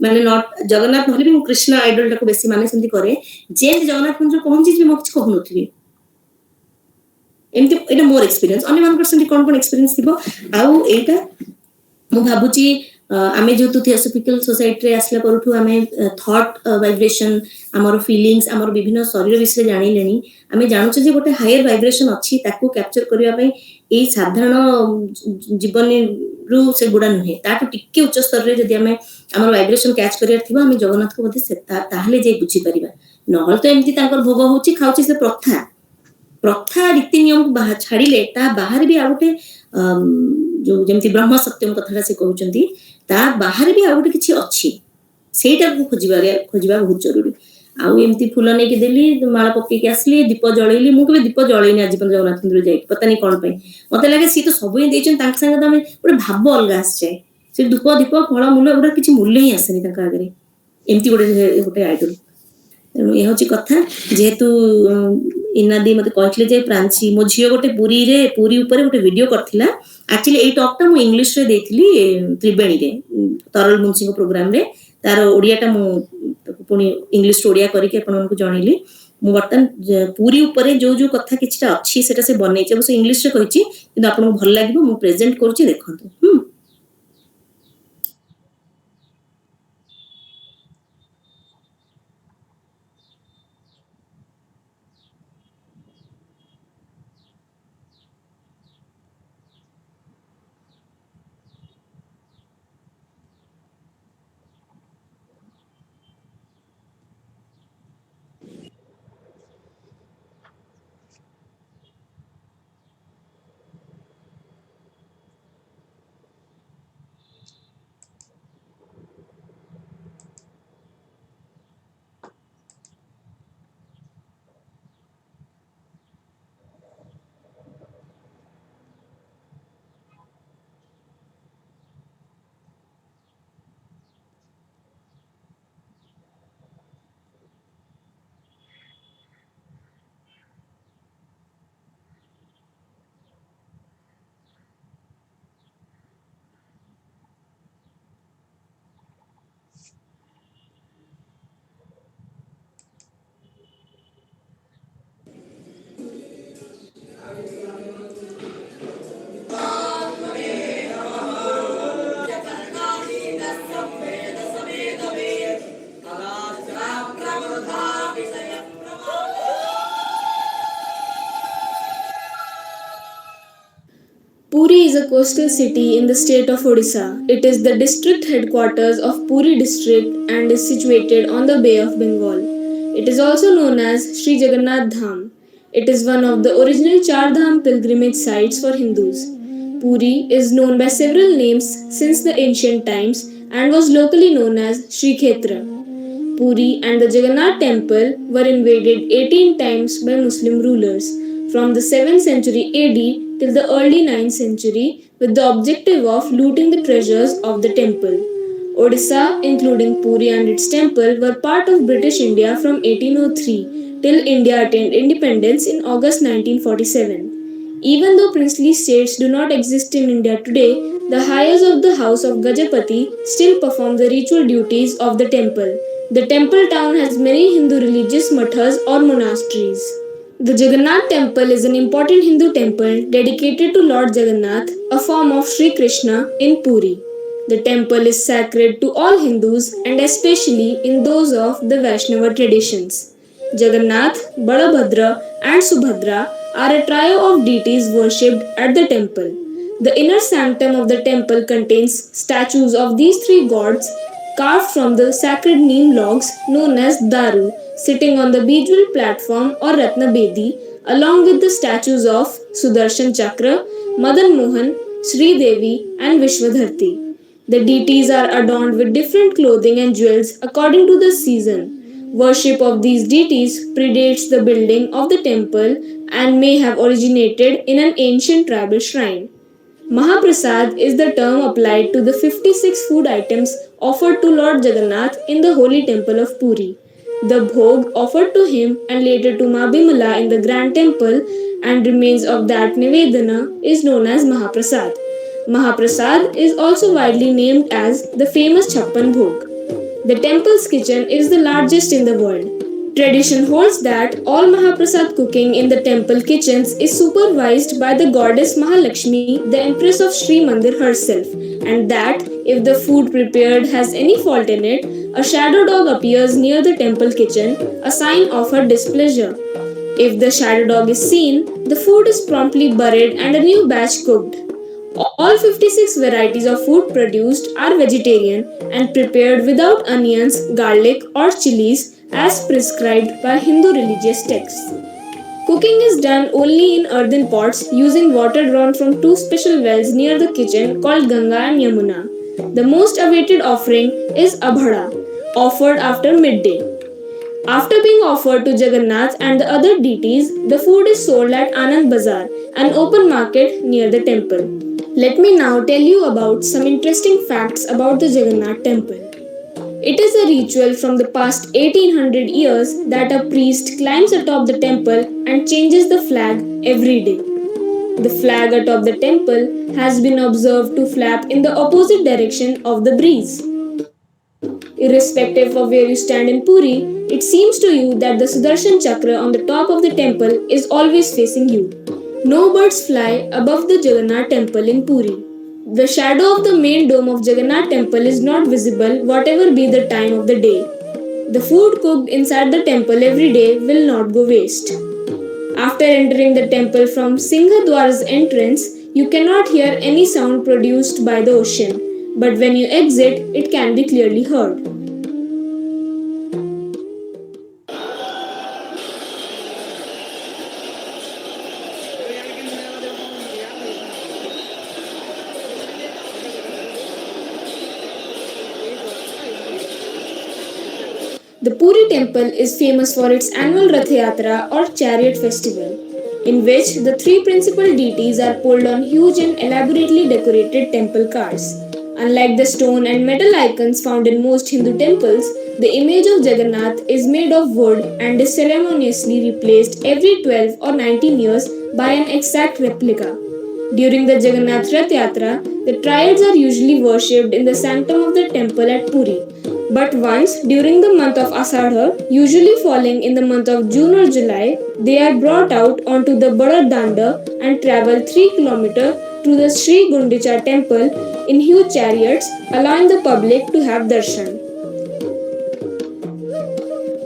ମାନେ ନଟ୍ ଜଗନ୍ନାଥ ନହେଲେ ବି ମୁଁ କୃଷ୍ଣ ଆଇଡଲଟାକୁ ବେଶୀ ମାନେ ସେମିତି କରେ, ଯେମିତି ଜଗନ୍ନାଥ ମନ୍ଦିର ପହଞ୍ଚିଯିବି ମୁଁ କିଛି କହୁନଥିବି। ଏମିତି ଏଇଟା ମୋର ଏକ୍ସପିରିଏନ୍ସ। ଅନ୍ୟମାନଙ୍କର ସେମିତି କ'ଣ କ'ଣ ଏକ୍ସପିରିଏନ୍ସ ଥିବ। ଆଉ ଏଇଟା ମୁଁ ଭାବୁଛି ଆମେ ଯେହେତୁ ଥିଓସୋଫିକାଲ ସୋସାଇଟିରେ ଆସିଲା ପରଠୁ ଆମେ ଥଟ୍ ଭାଇବ୍ରେସନ, ଆମର ଫିଲିଙ୍ଗସ୍, ଆମର ବିଭିନ୍ନ ଶରୀର ବିଷୟରେ ଜାଣିଲେଣି। ଆମେ ଜାଣୁଛେ ଯେ ଗୋଟେ ହାୟର ଭାଇବ୍ରେସନ ଅଛି, ତାକୁ କ୍ୟାପଚର କରିବା ପାଇଁ ଏଇ ସାଧାରଣ ଜୀବନରୁ ସେଗୁଡା ନୁହେଁ, ତାଠୁ ଟିକେ ଉଚ୍ଚ ସ୍ତରରେ ଯଦି ଆମେ ଆମର ଭାଇବ୍ରେସନ କ୍ୟାଚ୍ କରିବାର ଥିବ, ଆମେ ଜଗନ୍ନାଥଙ୍କୁ ବୋଧେ ତାହେଲେ ଯାଇ ବୁଝିପାରିବା। ନହେଲେ ତ ଏମିତି ତାଙ୍କର ଭୋଗ ହଉଛି, ଖାଉଛି, ସେ ପ୍ରଥା ରୀତି ନିୟମକୁ ଛାଡିଲେ ତା ବାହାରେ ବି ଆଉ ଗୋଟେ ଯୋଉ ଯେମିତି ବ୍ରହ୍ମ ସତ୍ୟମ କଥାଟା ସେ କହୁଛନ୍ତି, ତା ବାହାରେ ବି ଆଉ ଗୋଟେ କିଛି ଅଛି, ସେଇଟାକୁ ଖୋଜିବା ବହୁତ ଜରୁରୀ। ଆଉ ଏମିତି ଫୁଲ ନେଇକି ଦେଲି, ମାଳ ପକେଇକି ଆସିଲି, ଦୀପ ଜଳେଇଲି। ମୁଁ କେବେ ଦୀପ ଜଳେଇନି ଆଜି ପର୍ଯ୍ୟନ୍ତ ଜଗନ୍ନାଥ ମନ୍ଦିର ଯାଇକି, ପତା ନାଇଁ କ'ଣ ପାଇଁ। ମତେ ଲାଗେ ସିଏ ତ ସବୁ ହିଁ ଦେଇଛନ୍ତି, ତାଙ୍କ ସାଙ୍ଗେ ତ ଆମେ ଗୋଟେ ଭାବ ଅଲଗା ଆସିଯାଏ। ସେ ଧୂପ ଦୀପ ଫଳ ମୂଳ ଏଗୁଡା କିଛି ମୂଲ୍ୟ ହିଁ ଆସେନି ତାଙ୍କ ଆଗରେ, ଏମିତି ଗୋଟେ ଆଇଡଲ। ତେଣୁ ଏ ହଉଛି କଥା। ଯେହେତୁ ଇନାଦି ମତେ କହିଥିଲେ ଯେ ପ୍ରାଞ୍ଚୀ, ମୋ ଝିଅ ଗୋଟେ ପୁରୀ ଉପରେ ଗୋଟେ ଭିଡିଓ କରିଥିଲା। ଆକ୍ଚୁଆଲି ଏଇ ଟକ୍ଟା ମୁଁ ଇଂଲିଶରେ ଦେଇଥିଲି ତ୍ରିବେଣୀରେ, ତରଳ ମୁନ୍ସିଙ୍କ ପ୍ରୋଗ୍ରାମରେ। ତାର ଓଡ଼ିଆଟା ମୁଁ ପୁଣି ଇଂଲିଶରୁ ଓଡ଼ିଆ କରିକି ଆପଣମାନଙ୍କୁ ଜଣେଇଲି। ମୁଁ ବର୍ତ୍ତମାନ ପୁରୀ ଉପରେ ଯୋଉ କଥା କିଛିଟା ଅଛି ସେଟା ସେ ବନେଇଛି, ଅବଶ୍ୟ ଇଂଲିଶରେ କହିଛି, କିନ୍ତୁ ଆପଣଙ୍କୁ ଭଲ ଲାଗିବ, ମୁଁ ପ୍ରେଜେଣ୍ଟ କରୁଛି, ଦେଖନ୍ତୁ। Puri is a coastal city in the state of Odisha. It is the district headquarters of Puri district and is situated on the Bay of Bengal. It is also known as Sri Jagannath Dham. It is one of the original Char Dham pilgrimage sites for Hindus. Puri is known by several names since the ancient times and was locally known as Sri Khetra. Puri and the Jagannath temple were invaded 18 times by Muslim rulers from the 7th century AD till the early 9th century with the objective of looting the treasures of the temple. Odisha, including Puri and its temple, were part of British India from 1803 till India attained independence in August 1947. Even though princely states do not exist in India today, the heirs of the house of Gajapati still perform the ritual duties of the temple. The temple town has many Hindu religious mathas or monasteries. The Jagannath temple is an important Hindu temple dedicated to Lord Jagannath, a form of Sri Krishna in Puri. The temple is sacred to all Hindus and especially in those of the Vaishnava traditions. Jagannath, Balabhadra, and Subhadra are a trio of deities worshipped at the temple. The inner sanctum of the temple contains statues of these three gods carved from the sacred neem logs known as daru, sitting on the Bijwal platform or Ratna Bedi, along with the statues of Sudarshan Chakra, Madan Mohan, Sri Devi, and Vishwadharti. The deities are adorned with different clothing and jewels according to the season. Worship of these deities predates the building of the temple and may have originated in an ancient tribal shrine. Mahaprasad is the term applied to the 56 food items offered to Lord Jagannath in the holy temple of Puri. The bhog offered to him and later to Ma Bimala in the grand temple and remains of that Nivedana is known as Mahaprasad. Mahaprasad is also widely named as the famous Chappan Bhog. The temple's kitchen is the largest in the world. Tradition holds that all Mahaprasad cooking in the temple kitchens is supervised by the goddess Mahalakshmi, the empress of Sri Mandir herself, and that if the food prepared has any fault in it, a shadow dog appears near the temple kitchen, a sign of her displeasure. If the shadow dog is seen, the food is promptly buried and a new batch cooked. All 56 varieties of food produced are vegetarian and prepared without onions, garlic, or chilies as prescribed by Hindu religious texts. Cooking is done only in earthen pots using water drawn from two special wells near the kitchen called Ganga and Yamuna. The most awaited offering is Abhada, offered after midday. After being offered to Jagannath and the other deities, the food is sold at Anand Bazar, an open market near the temple. Let me now tell you about some interesting facts about the Jagannath temple. It is a ritual from the past 1800 years that a priest climbs atop the temple and changes the flag every day. The flag atop the temple has been observed to flap in the opposite direction of the breeze. Irrespective of where you stand in Puri, it seems to you that the Sudarshan Chakra on the top of the temple is always facing you. No birds fly above the Jagannath temple in Puri. The shadow of the main dome of Jagannath temple is not visible whatever be the time of the day. The food cooked inside the temple every day will not go waste. After entering the temple from Singhadwar's entrance, you cannot hear any sound produced by the ocean, but when you exit, it can be clearly heard. The Puri temple is famous for its annual Rath Yatra or chariot festival, in which the three principal deities are pulled on huge and elaborately decorated temple cars. Unlike the stone and metal icons found in most Hindu temples, the image of Jagannath is made of wood and is ceremoniously replaced every 12 or 19 years by an exact replica. During the Jagannath Rath Yatra, the triads are usually worshipped in the sanctum of the temple at Puri. But once during the month of Asadha, usually falling in the month of June or July, they are brought out onto the Bada Danda and travel 3 km to the Sri Gundicha temple in huge chariots, allowing the public to have darshan.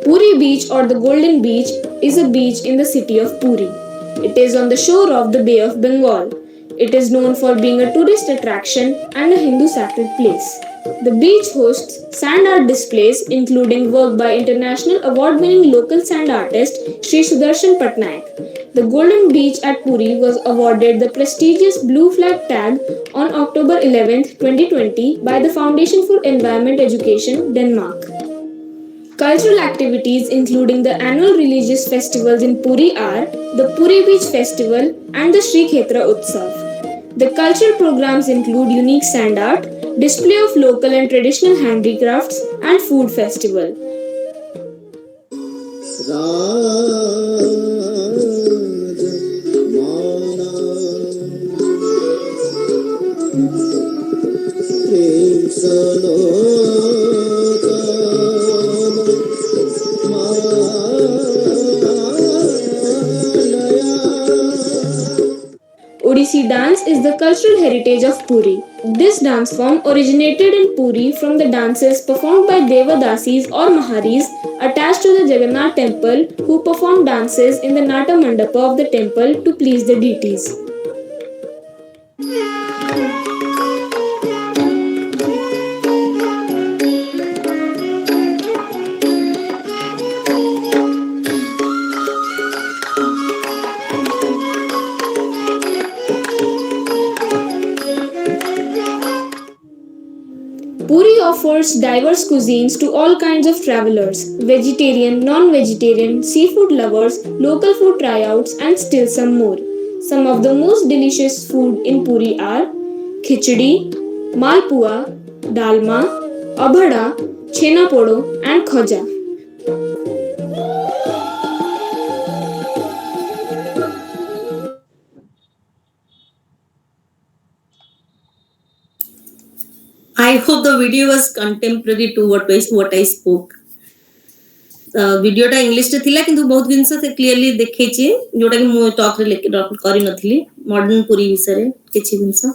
Puri Beach or the Golden Beach is a beach in the city of Puri. It is on the shore of the Bay of Bengal. It is known for being a tourist attraction and a Hindu sacred place. The beach hosts sand art displays including work by international award-winning local sand artist Sri Sudarshan Patnaik. The Golden Beach at Puri was awarded the prestigious Blue Flag tag on October 11, 2020 by the Foundation for Environment Education, Denmark. Cultural activities including the annual religious festivals in Puri are the Puri Beach Festival and the Sri Khetra Utsav. The cultural programs include unique sand art, display of local and traditional handicrafts, and food festival. Odissi dance is the cultural heritage of Puri. This dance form originated in Puri from the dances performed by Devadasis or Maharis attached to the Jagannath temple who performed dances in the Nata Mandapa of the temple to please the deities. Puri offers diverse cuisines to all kinds of travelers, vegetarian, non-vegetarian, seafood lovers, local food tryouts and still some more. Some of the most delicious food in Puri are khichdi, malpua, dalma, abhada, chena podo, and khoja. I hope the video was contemporary to what I spoke. भिडियोटा English रे थिला किंतु बहुत जिनस से clearly देखै छी जोटा कि मु टॉक रे कर नथिली मॉडर्न पुरी विषय रे किछि जिनस